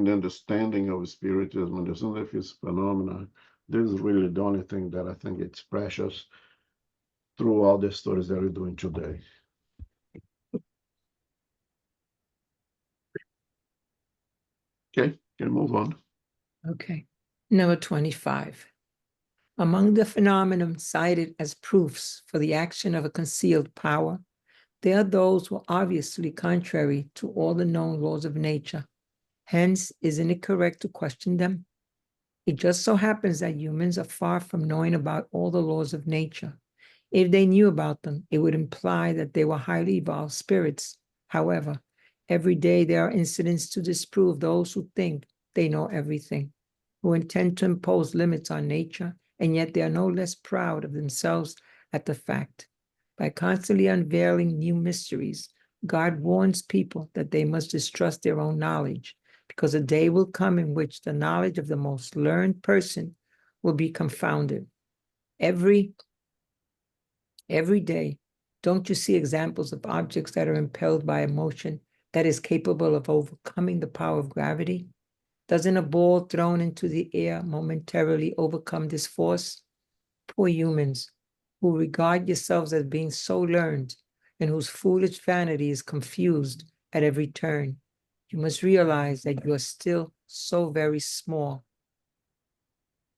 the understanding of spiritism, understanding of its phenomena, this is really the only thing that I think it's precious through all the stories that we're doing today. Okay, can move on. Okay. Number 25. Among the phenomena cited as proofs for the action of a concealed power, there are those who are obviously contrary to all the known laws of nature. Hence, isn't it correct to question them? It just so happens that humans are far from knowing about all the laws of nature. If they knew about them, it would imply that they were highly evolved spirits. However, every day there are incidents to disprove those who think they know everything, who intend to impose limits on nature, and yet they are no less proud of themselves at the fact. By constantly unveiling new mysteries, God warns people that they must distrust their own knowledge, because a day will come in which the knowledge of the most learned person will be confounded. Every day, don't you see examples of objects that are impelled by a motion that is capable of overcoming the power of gravity? Doesn't a ball thrown into the air momentarily overcome this force? Poor humans, who regard yourselves as being so learned and whose foolish vanity is confused at every turn. You must realize that you are still so very small.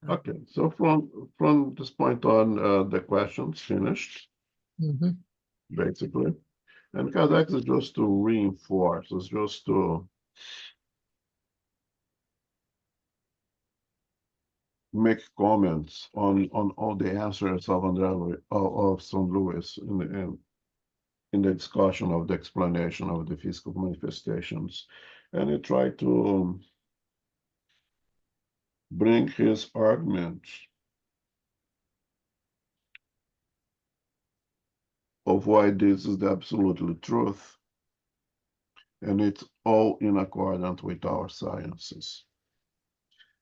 Okay, so from this point on, the questions finished, basically. And Kardec is just to reinforce, it's just to make comments on all the answers of St. Louis in the discussion of the explanation of the physical manifestations, and he tried to bring his arguments of why this is the absolutely truth, and it's all in accordance with our sciences.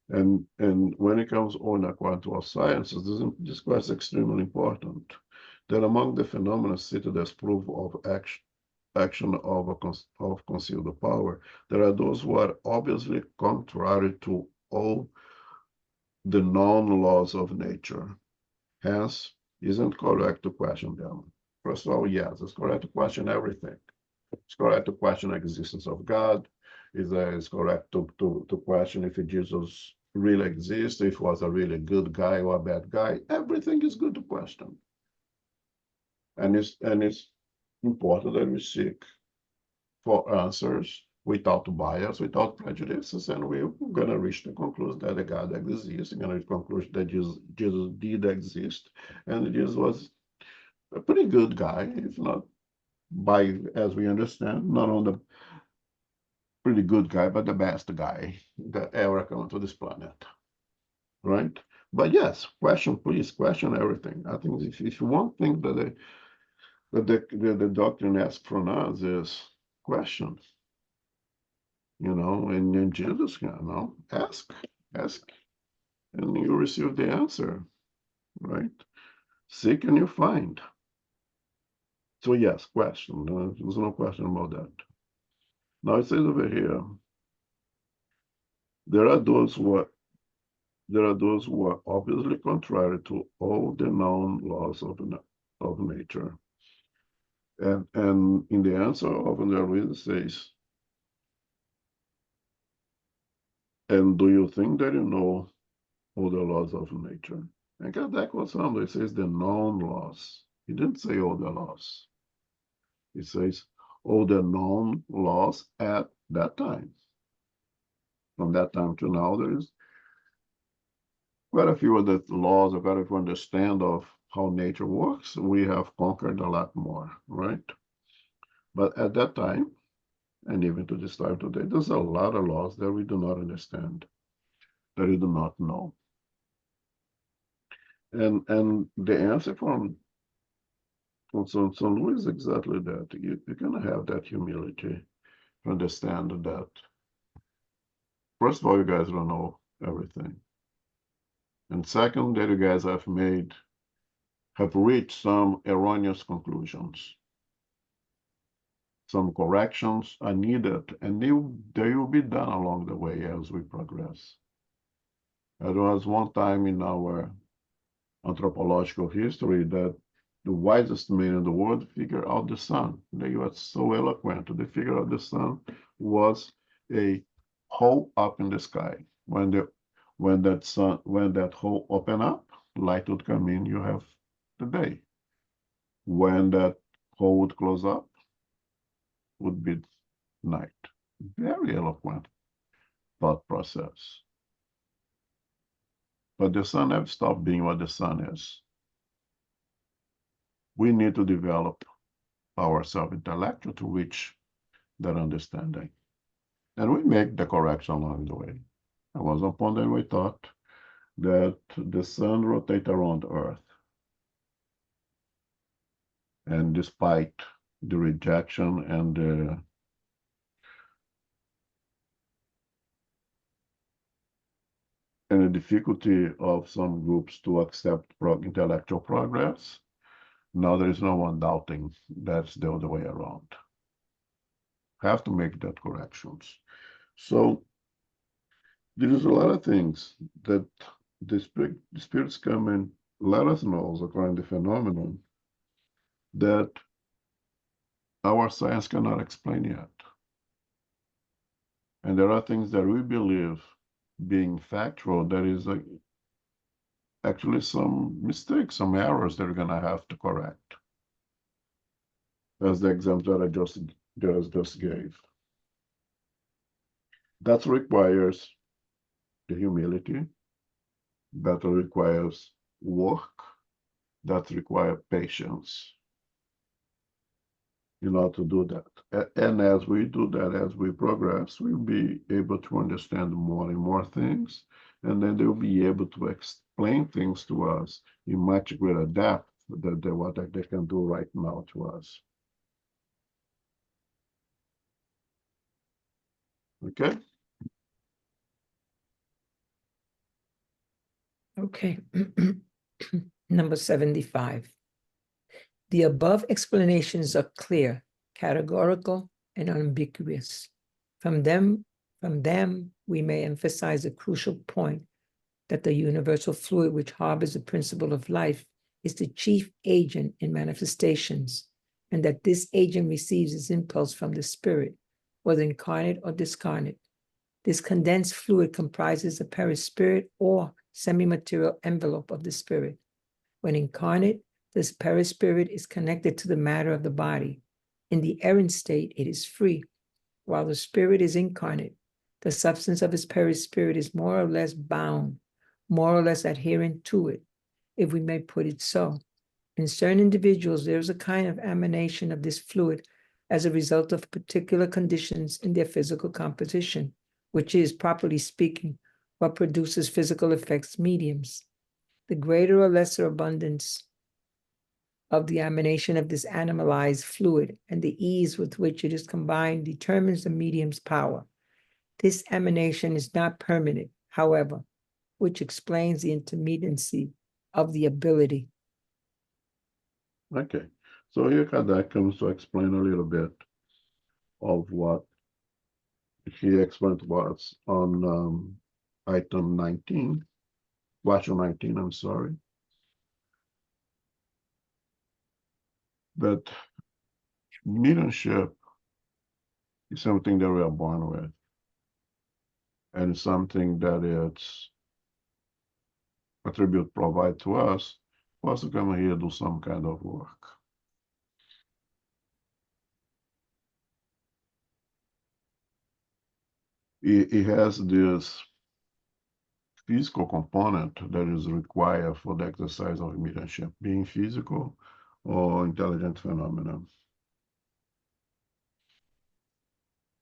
And when it comes all in accordance to our sciences, this question is extremely important. That among the phenomena cited as proof of action of concealed power, there are those who are obviously contrary to all the known laws of nature. Hence, isn't correct to question them. First of all, yes, it's correct to question everything. It's correct to question the existence of God. It's correct to question if Jesus really exists, if he was a really good guy or a bad guy. Everything is good to question. And it's important that we seek for answers without bias, without prejudices, and we're going to reach the conclusion that the God exists. We're going to reach the conclusion that Jesus did exist, and Jesus was a pretty good guy, if not by, as we understand, not only the pretty good guy, but the best guy that ever come to this planet, right? But yes, question, please question everything. I think if one thing that the doctrine asks from us is questions, and Jesus, ask, and you receive the answer, right? Seek and you find. So yes, question. There's no question about that. Now it says over here, there are those who are obviously contrary to all the known laws of nature. And in the answer, often there really says, and do you think that you know all the laws of nature? And Kardec was humble. He says the known laws. He didn't say all the laws. He says all the known laws at that time. From that time to now, there is quite a few of the laws, or quite a few understand of how nature works. We have conquered a lot more, right? But at that time, and even to this time today, there's a lot of laws that we do not understand, that we do not know. And the answer from St. Louis is exactly that. You're going to have that humility to understand that, first of all, you guys don't know everything. And second, that you guys have reached some erroneous conclusions. Some corrections are needed, and they will be done along the way as we progress. There was one time in our anthropological history that the wisest man in the world figured out the sun. They were so eloquent. They figured out the sun was a hole up in the sky. When that hole opened up, light would come in, you have the day. When that hole would close up, would be night. Very eloquent thought process. But the sun never stopped being what the sun is. We need to develop ourselves intellectually to reach that understanding. And we make the correction along the way. There was a point that we thought that the sun rotates around Earth. And despite the rejection and the difficulty of some groups to accept intellectual progress, now there is no one doubting that's the other way around. Have to make that corrections. So there is a lot of things that the spirits come and let us know, according to the phenomenon, that our science cannot explain yet. And there are things that we believe being factual, there is actually some mistakes, some errors that we're going to have to correct. As the example that I just gave. That requires the humility, that requires work, that requires patience. in order to do that. And as we do that, as we progress, we'll be able to understand more and more things, and then they'll be able to explain things to us in much greater depth than what they can do right now to us. Okay? Okay. Number 75. The above explanations are clear, categorical, and unambiguous. From them, we may emphasize a crucial point that the universal fluid which harbors the principle of life is the chief agent in manifestations, and that this agent receives its impulse from the spirit, whether incarnate or discarnate. This condensed fluid comprises the perispirit or semi-material envelope of the spirit. When incarnate, this perispirit is connected to the matter of the body. In the errant state, it is free. While the spirit is incarnate, the substance of his perispirit is more or less bound, more or less adherent to it, if we may put it so. In certain individuals, there is a kind of emanation of this fluid as a result of particular conditions in their physical composition, which is, properly speaking, what produces physical effects mediums. The greater or lesser abundance of the emanation of this animalized fluid and the ease with which it is combined determines the medium's power. This emanation is not permanent, however, which explains the intermittency of the ability. Okay. So here Kardec comes to explain a little bit of what he explained to us on item 19, question 19, I'm sorry. That mediumship is something that we are born with, and something that it's attribute provide to us for us to come here and do some kind of work. It has this physical component that is required for the exercise of mediumship, being physical or intelligent phenomena.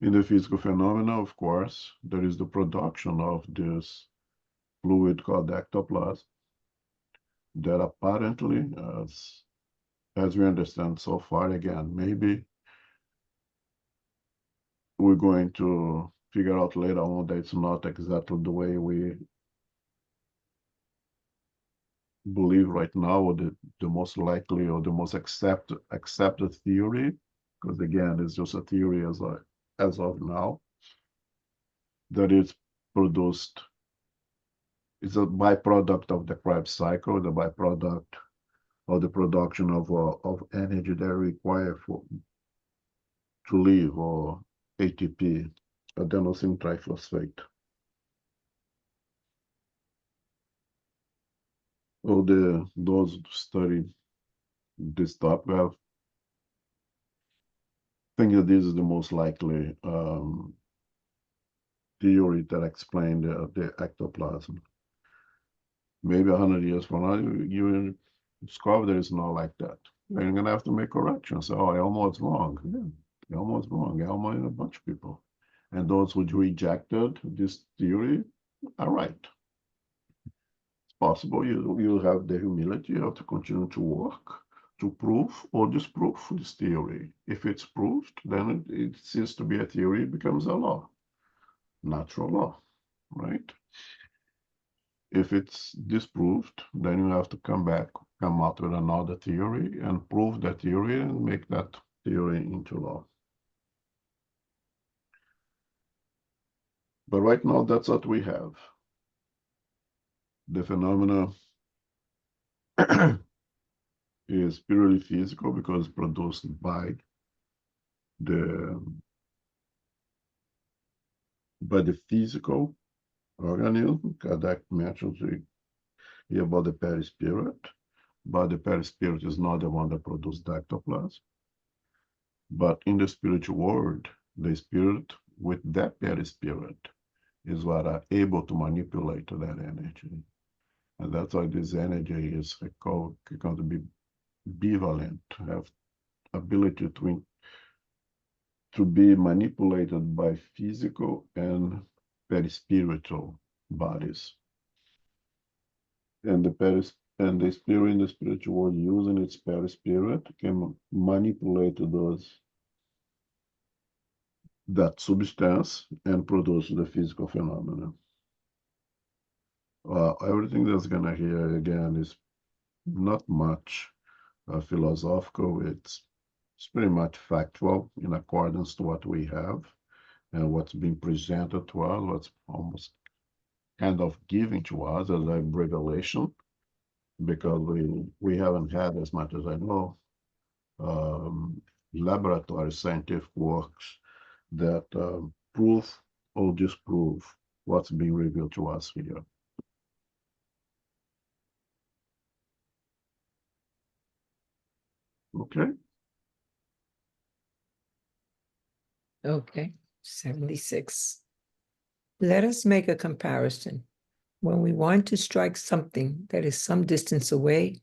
In the physical phenomena, of course, there is the production of this fluid called ectoplasm that apparently, as we understand so far, again, maybe we're going to figure out later on that it's not exactly the way we believe right now, or the most likely or the most accepted theory, because again, it's just a theory as of now, that it's produced, it's a byproduct of the Krebs cycle, the byproduct of the production of energy that required to live, or ATP, adenosine triphosphate. Or those study this topic have think that this is the most likely theory that explain the ectoplasm. Maybe 100 years from now, you discover that it's not like that. Then you're going to have to make corrections. Oh, Elmo's wrong. Yeah, Elmo's wrong. Elmo and a bunch of people. And those who rejected this theory are right. It's possible you have the humility, you have to continue to work to prove or disprove this theory. If it's proved, then it ceases to be a theory, it becomes a law, natural law, right? If it's disproved, then you have to come out with another theory and prove that theory and make that theory into law. But right now, that's what we have. The phenomena is purely physical because produced by the physical organism. Kardec mentions here about the perispirit, but the perispirit is not the one that produces the ectoplasm. But in the spiritual world, the spirit with that perispirit is what are able to manipulate that energy. And that's why this energy is going to be bivalent, to have ability to be manipulated by physical and perispiritual bodies. And the spirit in the spiritual world, using its perispirit, can manipulate that substance and produce the physical phenomena. Everything that's gonna hear again is not much philosophical. It's pretty much factual in accordance to what we have and what's being presented to us, what's almost kind of given to us as a revelation, because we haven't had, as much as I know, laboratory scientific works that prove or disprove what's being revealed to us here. Okay. Okay, 76. Let us make a comparison. When we want to strike something that is some distance away,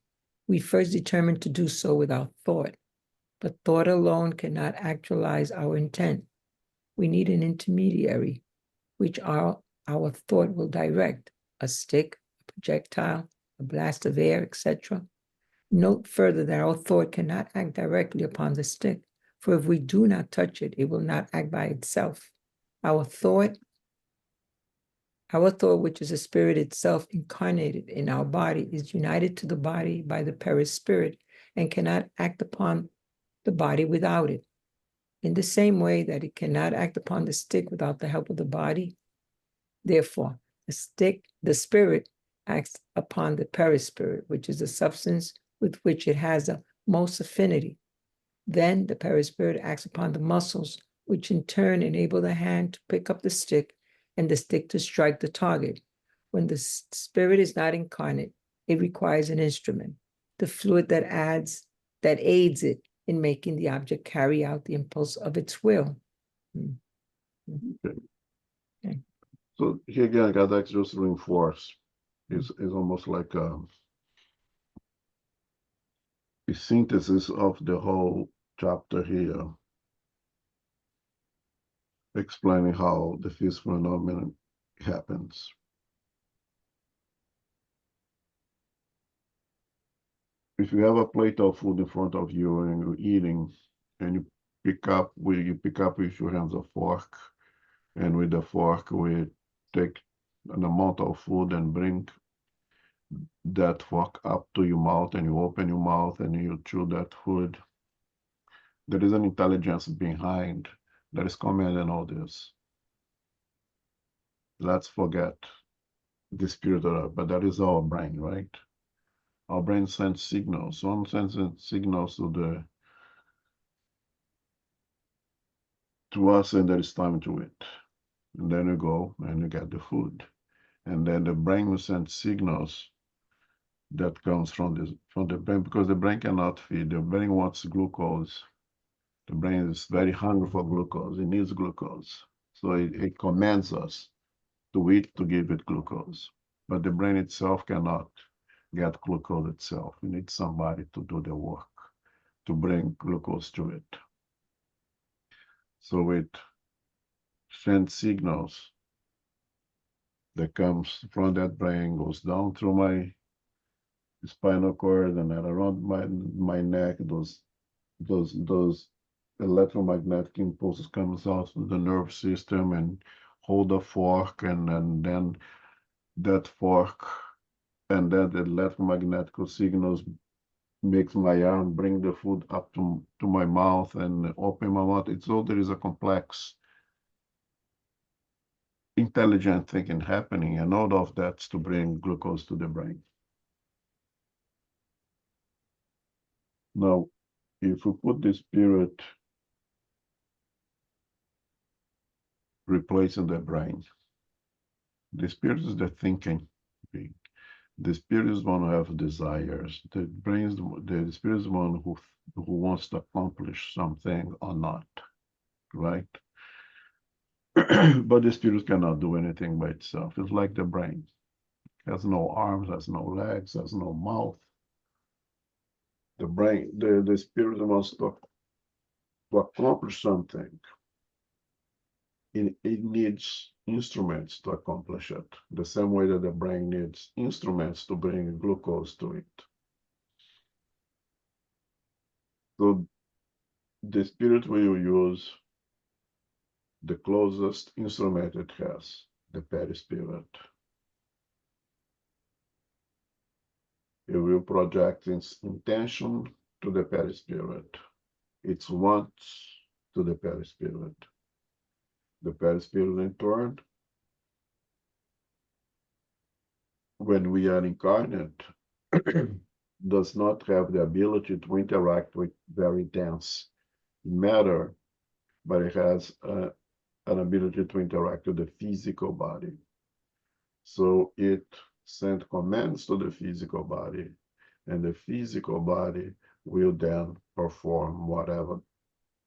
we first determine to do so without thought. But thought alone cannot actualize our intent. We need an intermediary, which our thought will direct: a stick, a projectile, a blast of air, etc. Note further that our thought cannot act directly upon the stick, for if we do not touch it, it will not act by itself. Our thought, which is a spirit itself incarnated in our body, is united to the body by the perispirit and cannot act upon the body without it. In the same way that it cannot act upon the stick without the help of the body, therefore, the spirit acts upon the perispirit, which is the substance with which it has the most affinity. Then the perispirit acts upon the muscles, which in turn enable the hand to pick up the stick and the stick to strike the target. When the spirit is not incarnate, it requires an instrument, the fluid that aids it in making the object carry out the impulse of its will. Okay. So here again, Kardec just reinforce is almost like a synthesis of the whole chapter here, explaining how the fifth phenomenon happens. If you have a plate of food in front of you and you're eating, and you pick up with your hands a fork, and with the fork we take an amount of food and bring that fork up to your mouth, and you open your mouth and you chew that food. There is an intelligence behind that is commanding all this. Let's forget the spirit of it, but that is our brain, right? Our brain sends signals. One sends signals to us, and there is time to eat. And then you go and you get the food. And then the brain will send signals that comes from the brain, because the brain cannot feed. The brain wants glucose. The brain is very hungry for glucose. It needs glucose. So it commands us to eat to give it glucose. But the brain itself cannot get glucose itself. You need somebody to do the work, to bring glucose to it. So it sends signals that comes from that brain, goes down through my spinal cord and then around my neck. Those electromagnetic impulses comes out of the nerve system and hold a fork, and then that fork and then the electromagnetic signals makes my arm bring the food up to my mouth and open my mouth. It's all, there is a complex intelligent thinking happening, and all of that's to bring glucose to the brain. Now, if we put the spirit replacing the brain, the spirit is the thinking being. The spirit is one who has desires. The brain is the spirit is one who wants to accomplish something or not, right? But the spirit cannot do anything by itself. It's like the brain. It has no arms, has no legs, has no mouth. The brain, the spirit wants to accomplish something. it needs instruments to accomplish it, the same way that the brain needs instruments to bring glucose to it. So the spirit will use the closest instrument it has, the perispirit. It will project its intention to the perispirit, its wants to the perispirit. The perispirit, in turn, when we are incarnate, does not have the ability to interact with very dense matter, but it has an ability to interact with the physical body. So it sends commands to the physical body, and the physical body will then perform whatever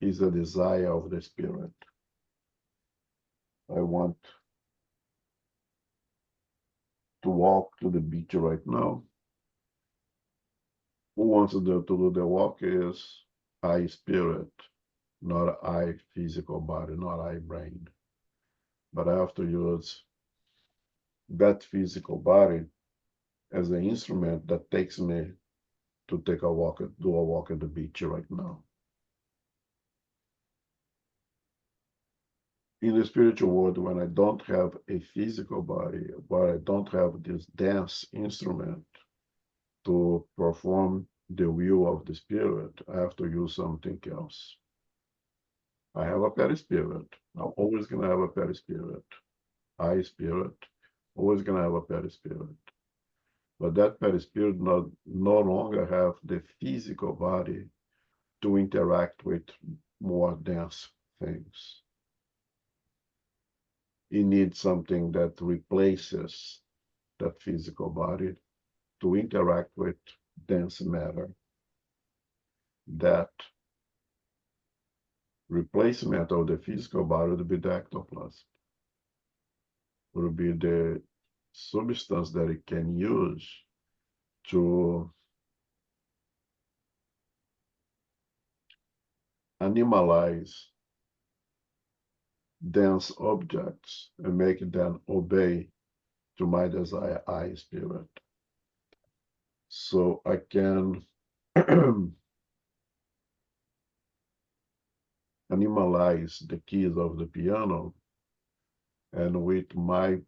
is a desire of the spirit. I want to walk to the beach right now. Who wants to do the walk is I spirit, not I physical body, not I brain. But I have to use that physical body as the instrument that takes me to take a walk, do a walk at the beach right now. In the spiritual world, when I don't have a physical body, where I don't have this dense instrument to perform the will of the spirit, I have to use something else. I have a perispirit. I'm always going to have a perispirit. I spirit, always going to have a perispirit. But that perispirit no longer have the physical body to interact with more dense things. It needs something that replaces that physical body to interact with dense matter. That replacement of the physical body would be the ectoplasm. Will be the substance that it can use to animalize dense objects and make them obey to my desire, I spirit. So I can animalize the keys of the piano, and with my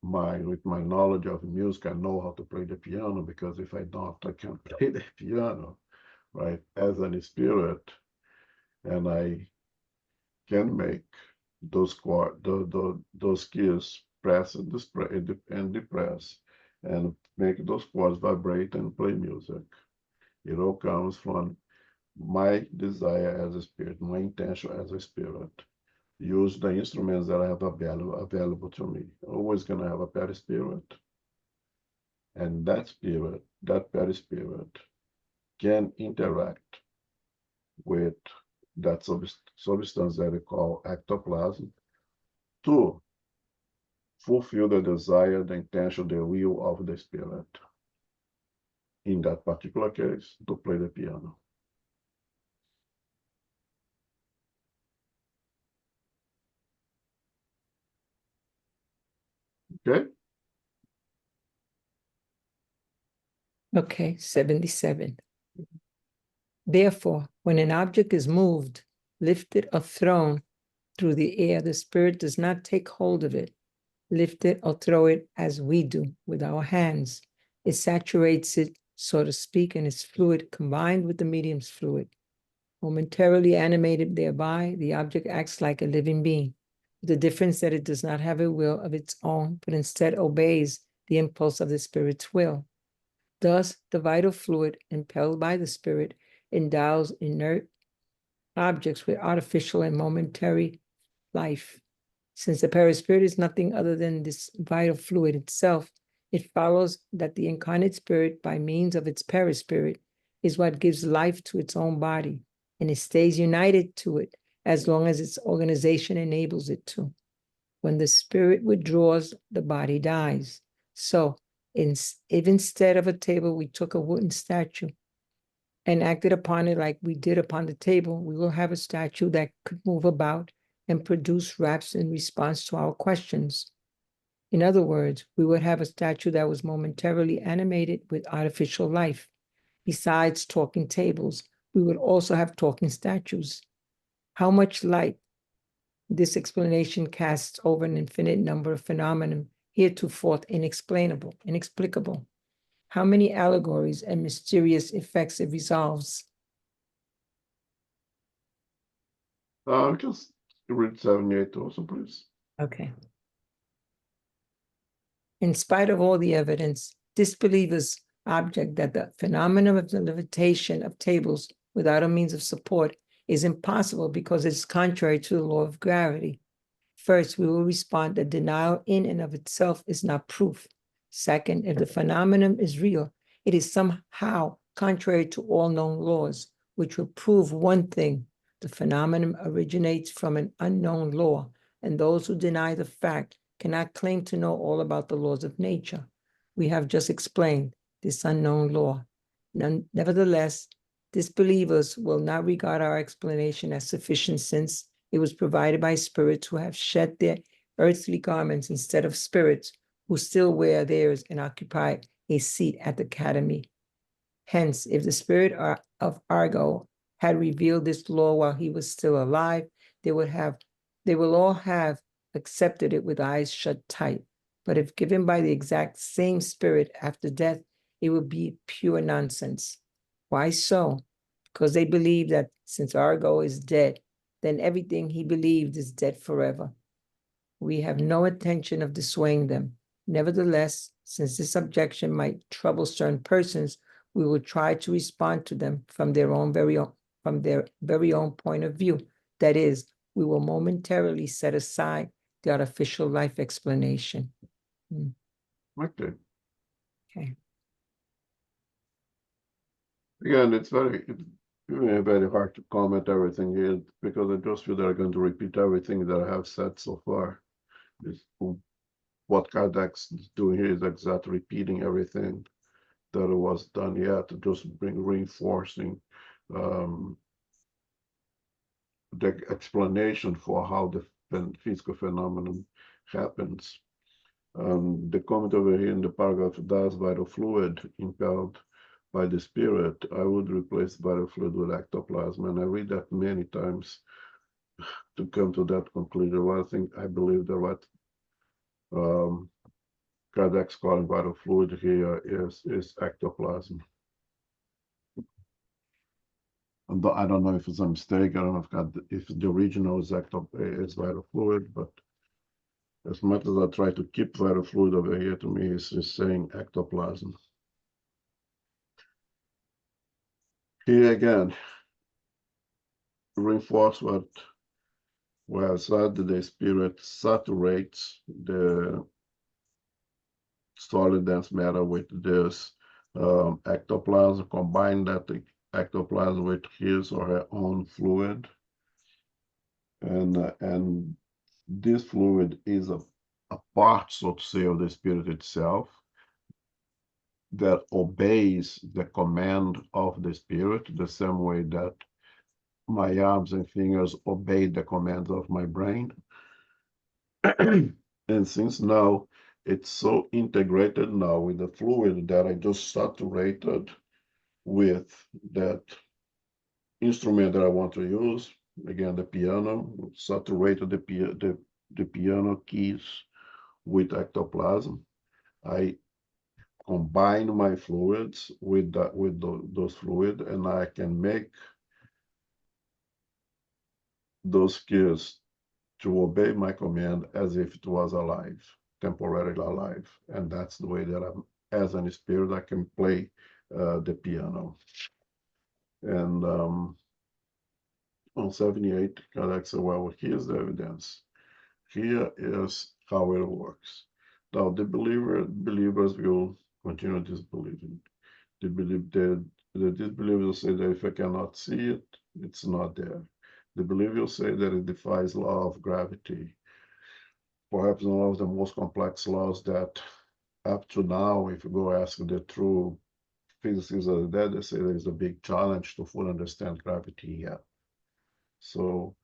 knowledge of music, I know how to play the piano, because if I don't, I can't play the piano, right? As an spirit, and I can make those those keys press and depress, and make those chords vibrate and play music. It all comes from my desire as a spirit, my intention as a spirit. Use the instruments that I have available to me. Always going to have a perispirit. And that spirit, that perispirit, can interact with that substance that we call ectoplasm to fulfill the desire, the intention, the will of the spirit. In that particular case, to play the piano. Okay? Okay, 77. Therefore, when an object is moved, lifted, or thrown through the air, the spirit does not take hold of it, lift it, or throw it as we do with our hands. It saturates it, so to speak, in its fluid combined with the medium's fluid. Momentarily animated thereby, the object acts like a living being, with the difference that it does not have a will of its own, but instead obeys the impulse of the spirit's will. Thus, the vital fluid, impelled by the spirit, endows inert objects with artificial and momentary life. Since the perispirit is nothing other than this vital fluid itself, it follows that the incarnate spirit, by means of its perispirit, is what gives life to its own body, and it stays united to it as long as its organization enables it to. When the spirit withdraws, the body dies. So, if instead of a table we took a wooden statue and acted upon it like we did upon the table, we will have a statue that could move about and produce raps in response to our questions. In other words, we would have a statue that was momentarily animated with artificial life. Besides talking tables, we would also have talking statues. How much light this explanation casts over an infinite number of phenomena heretofore inexplicable. How many allegories and mysterious effects it resolves. Just read 78 also, please. Okay. In spite of all the evidence, disbelievers object that the phenomenon of the levitation of tables without a means of support is impossible because it's contrary to the law of gravity. First, we will respond that denial in and of itself is not proof. Second, if the phenomenon is real, it is somehow contrary to all known laws, which will prove one thing: the phenomenon originates from an unknown law, and those who deny the fact cannot claim to know all about the laws of nature. We have just explained this unknown law. Nevertheless, disbelievers will not regard our explanation as sufficient, since it was provided by spirits who have shed their earthly garments instead of spirits who still wear theirs and occupy a seat at the academy. Hence, if the spirit of Argo had revealed this law while he was still alive, they will all have accepted it with eyes shut tight. But if given by the exact same spirit after death, it would be pure nonsense. Why so? Because they believe that since Argo is dead, then everything he believed is dead forever. We have no intention of dissuading them. Nevertheless, since this objection might trouble certain persons, we will try to respond to them from their very own point of view. That is, we will momentarily set aside the artificial life explanation. Okay. Okay. Again, it's very hard to comment everything here because I just feel that I'm going to repeat everything that I have said so far. What Kardec's doing here is exactly repeating everything that was done yet, to just reinforcing the explanation for how the physical phenomenon happens. The comment over here in the paragraph, does vital fluid impelled by the spirit, I would replace vital fluid with ectoplasm, and I read that many times to come to that conclusion. Well, I believe that what Kardec's calling vital fluid here is ectoplasm. I don't know if it's a mistake. I don't know if the original is vital fluid, but as much as I try to keep vital fluid over here, to me, it's just saying ectoplasm. Here again, reinforce what I said, the spirit saturates the solid dense matter with this ectoplasm, combine that ectoplasm with his or her own fluid, and this fluid is a part, so to say, of the spirit itself that obeys the command of the spirit, the same way that my arms and fingers obey the commands of my brain. And since now it's so integrated now with the fluid that I just saturated with that instrument that I want to use, again, the piano, saturated the piano keys with ectoplasm. I combine my fluids with those fluids, and I can make those keys to obey my command as if it was alive, temporarily alive. And that's the way that I'm, as an spirit, I can play the piano. And on 78, Kardec said, well, here's the evidence. Here is how it works. Now, the believers will continue disbelieving. The disbelievers will say that if I cannot see it, it's not there. The believer will say that it defies law of gravity. Perhaps one of the most complex laws that up to now, if you go ask the true physicists of the dead, they say there's a big challenge to fully understand gravity yet. So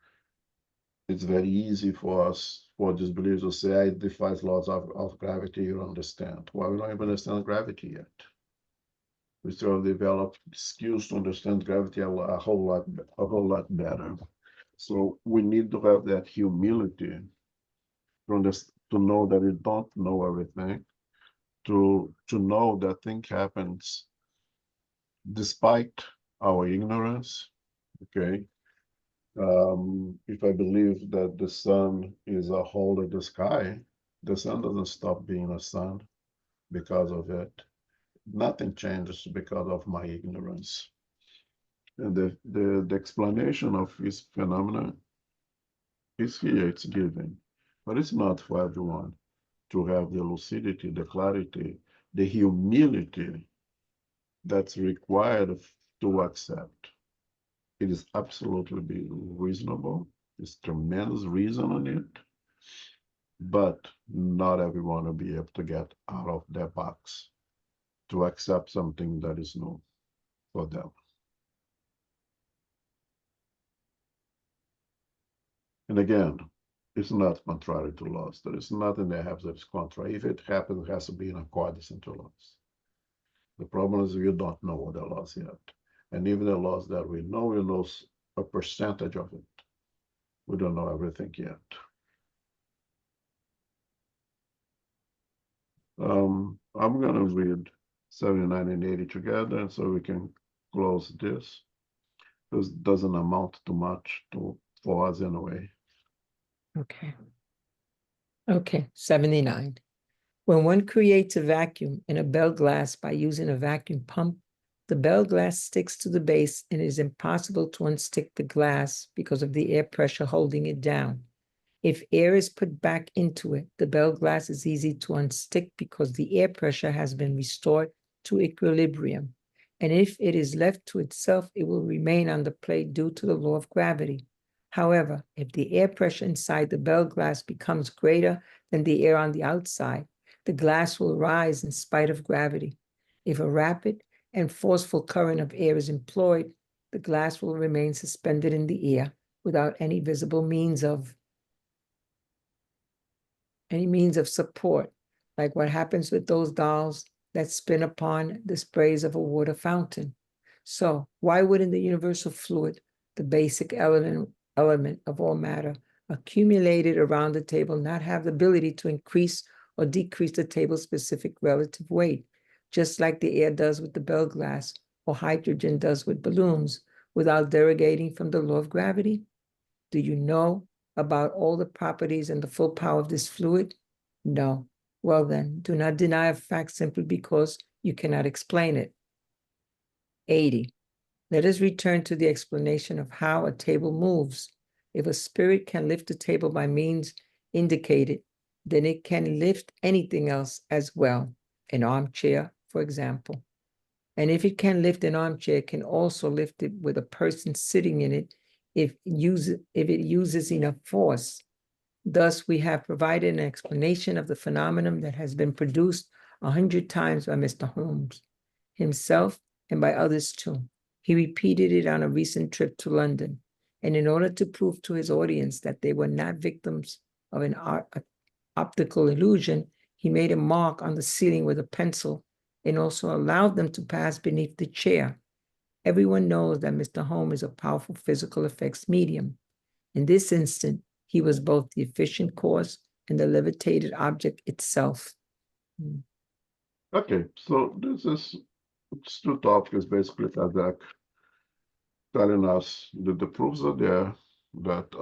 it's very easy for us, for disbelievers to say, it defies laws of gravity, you don't understand. Well, we don't even understand gravity yet. We still have developed skills to understand gravity a whole lot better. So we need to have that humility to know that we don't know everything, to know that thing happens despite our ignorance. Okay. If I believe that the sun is a hole in the sky, the sun doesn't stop being a sun because of it. Nothing changes because of my ignorance. And the explanation of this phenomenon is here, it's given. But it's not for everyone to have the lucidity, the clarity, the humility that's required to accept. It is absolutely reasonable. There's tremendous reason on it, but not everyone will be able to get out of their box to accept something that is new for them. And again, it's not contrary to laws. There is nothing that happens that is contrary. If it happens, it has to be in accordance to laws. The problem is you don't know what the laws yet. And even the laws that we know a percentage of it. We don't know everything yet. I'm going to read 79 and 80 together, and so we can close this. This doesn't amount to much for us anyway. Okay. Okay, 79. When one creates a vacuum in a bell glass by using a vacuum pump, the bell glass sticks to the base and it is impossible to unstick the glass because of the air pressure holding it down. If air is put back into it, the bell glass is easy to unstick because the air pressure has been restored to equilibrium. And if it is left to itself, it will remain on the plate due to the law of gravity. However, if the air pressure inside the bell glass becomes greater than the air on the outside, the glass will rise in spite of gravity. If a rapid and forceful current of air is employed, the glass will remain suspended in the air without any visible means of support, like what happens with those dolls that spin upon the sprays of a water fountain. So why wouldn't the universal fluid, the basic element of all matter, accumulated around the table, not have the ability to increase or decrease the table's specific relative weight, just like the air does with the bell glass or hydrogen does with balloons, without derogating from the law of gravity? Do you know about all the properties and the full power of this fluid? No. Well then, do not deny a fact simply because you cannot explain it. 80. Let us return to the explanation of how a table moves. If a spirit can lift a table by means indicated, then it can lift anything else as well, an armchair, for example. And if it can lift an armchair, it can also lift it with a person sitting in it if it uses enough force. Thus, we have provided an explanation of the phenomenon that has been produced 100 times by Mr. Holmes himself and by others too. He repeated it on a recent trip to London, and in order to prove to his audience that they were not victims of an optical illusion, he made a mark on the ceiling with a pencil and also allowed them to pass beneath the chair. Everyone knows that Mr. Holmes is a powerful physical effects medium. In this instant, he was both the efficient cause and the levitated object itself. Okay, so it's two topics basically Kazakh telling us that the proofs are there, that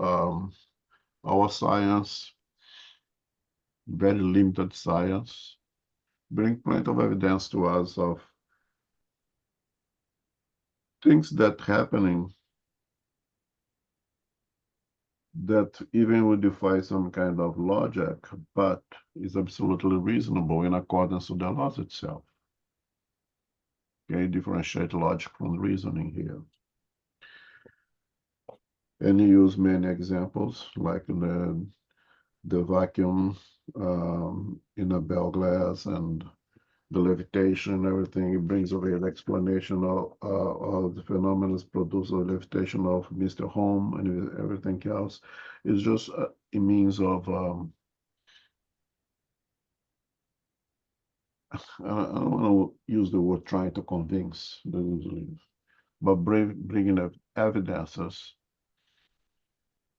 our science, very limited science, bring plenty of evidence to us of things that happening that even would defy some kind of logic, but is absolutely reasonable in accordance with the laws itself. Okay, differentiate logic from reasoning here. And you use many examples, like the vacuum in a bell glass and the levitation, everything. It brings over the explanation of the phenomena produced by levitation of Mr. Home and everything else. It's just a means of I don't want to use the word trying to convince the disbelief, but bringing up evidences,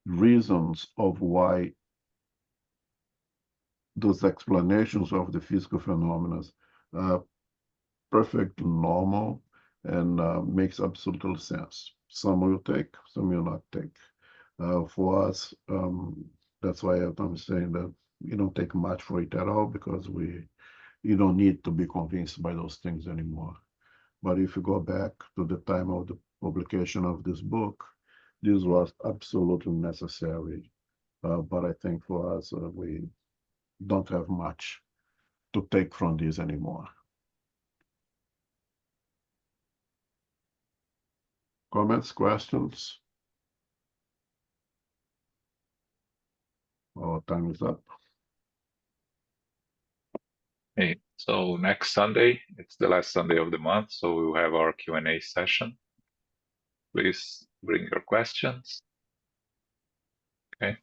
reasons of why those explanations of the physical phenomena are perfectly normal and makes absolute sense. Some will take, some will not take. For us, that's why I'm saying that you don't take much for it at all, because you don't need to be convinced by those things anymore. But if you go back to the time of the publication of this book, this was absolutely necessary. But I think for us, we don't have much to take from this anymore. Comments, questions? Our time is up. Okay, so next Sunday, it's the last Sunday of the month, so we will have our Q&A session. Please bring your questions. Okay.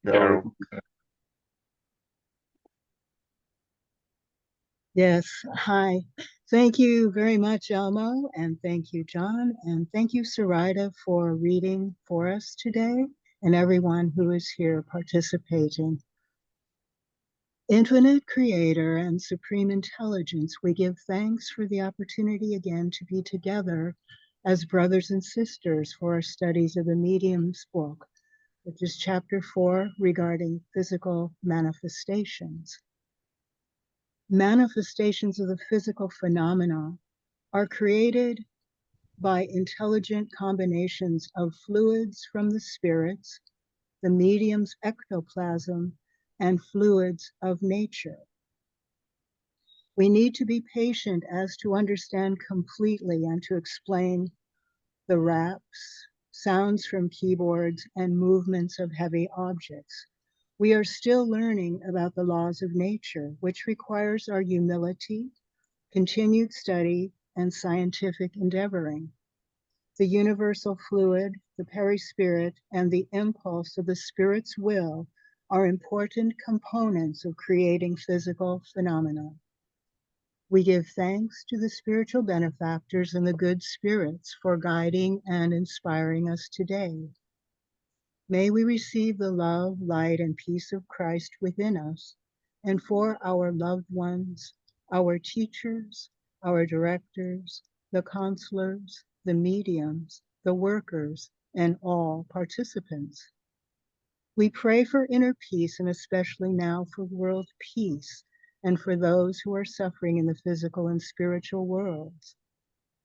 Carol. Yes, hi. Thank you very much, Elmo, and thank you, John, and thank you, Sarita, for reading for us today, and everyone who is here participating. Infinite Creator and Supreme Intelligence, we give thanks for the opportunity again to be together as brothers and sisters for our studies of the Medium's book, which is chapter 4 regarding physical manifestations. Manifestations of the physical phenomena are created by intelligent combinations of fluids from the spirits, the medium's ectoplasm, and fluids of nature. We need to be patient as to understand completely and to explain the raps, sounds from keyboards, and movements of heavy objects. We are still learning about the laws of nature, which requires our humility, continued study, and scientific endeavoring. The universal fluid, the perispirit, and the impulse of the spirit's will are important components of creating physical phenomena. We give thanks to the spiritual benefactors and the good spirits for guiding and inspiring us today. May we receive the love, light, and peace of Christ within us, and for our loved ones, our teachers, our directors, the counselors, the mediums, the workers, and all participants. We pray for inner peace, and especially now for world peace, and for those who are suffering in the physical and spiritual worlds.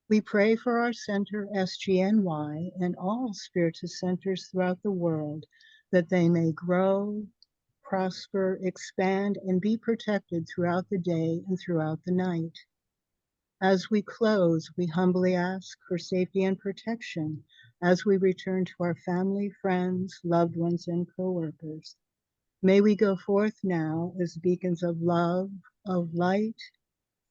We pray for our center, SGNY, and all spiritist centers throughout the world, that they may grow, prosper, expand, and be protected throughout the day and throughout the night. As we close, we humbly ask for safety and protection as we return to our family, friends, loved ones, and co-workers. May we go forth now as beacons of love, of light,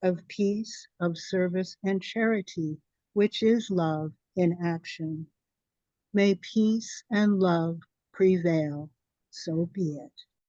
of peace, of service, and charity, which is love in action. May peace and love prevail. So be it.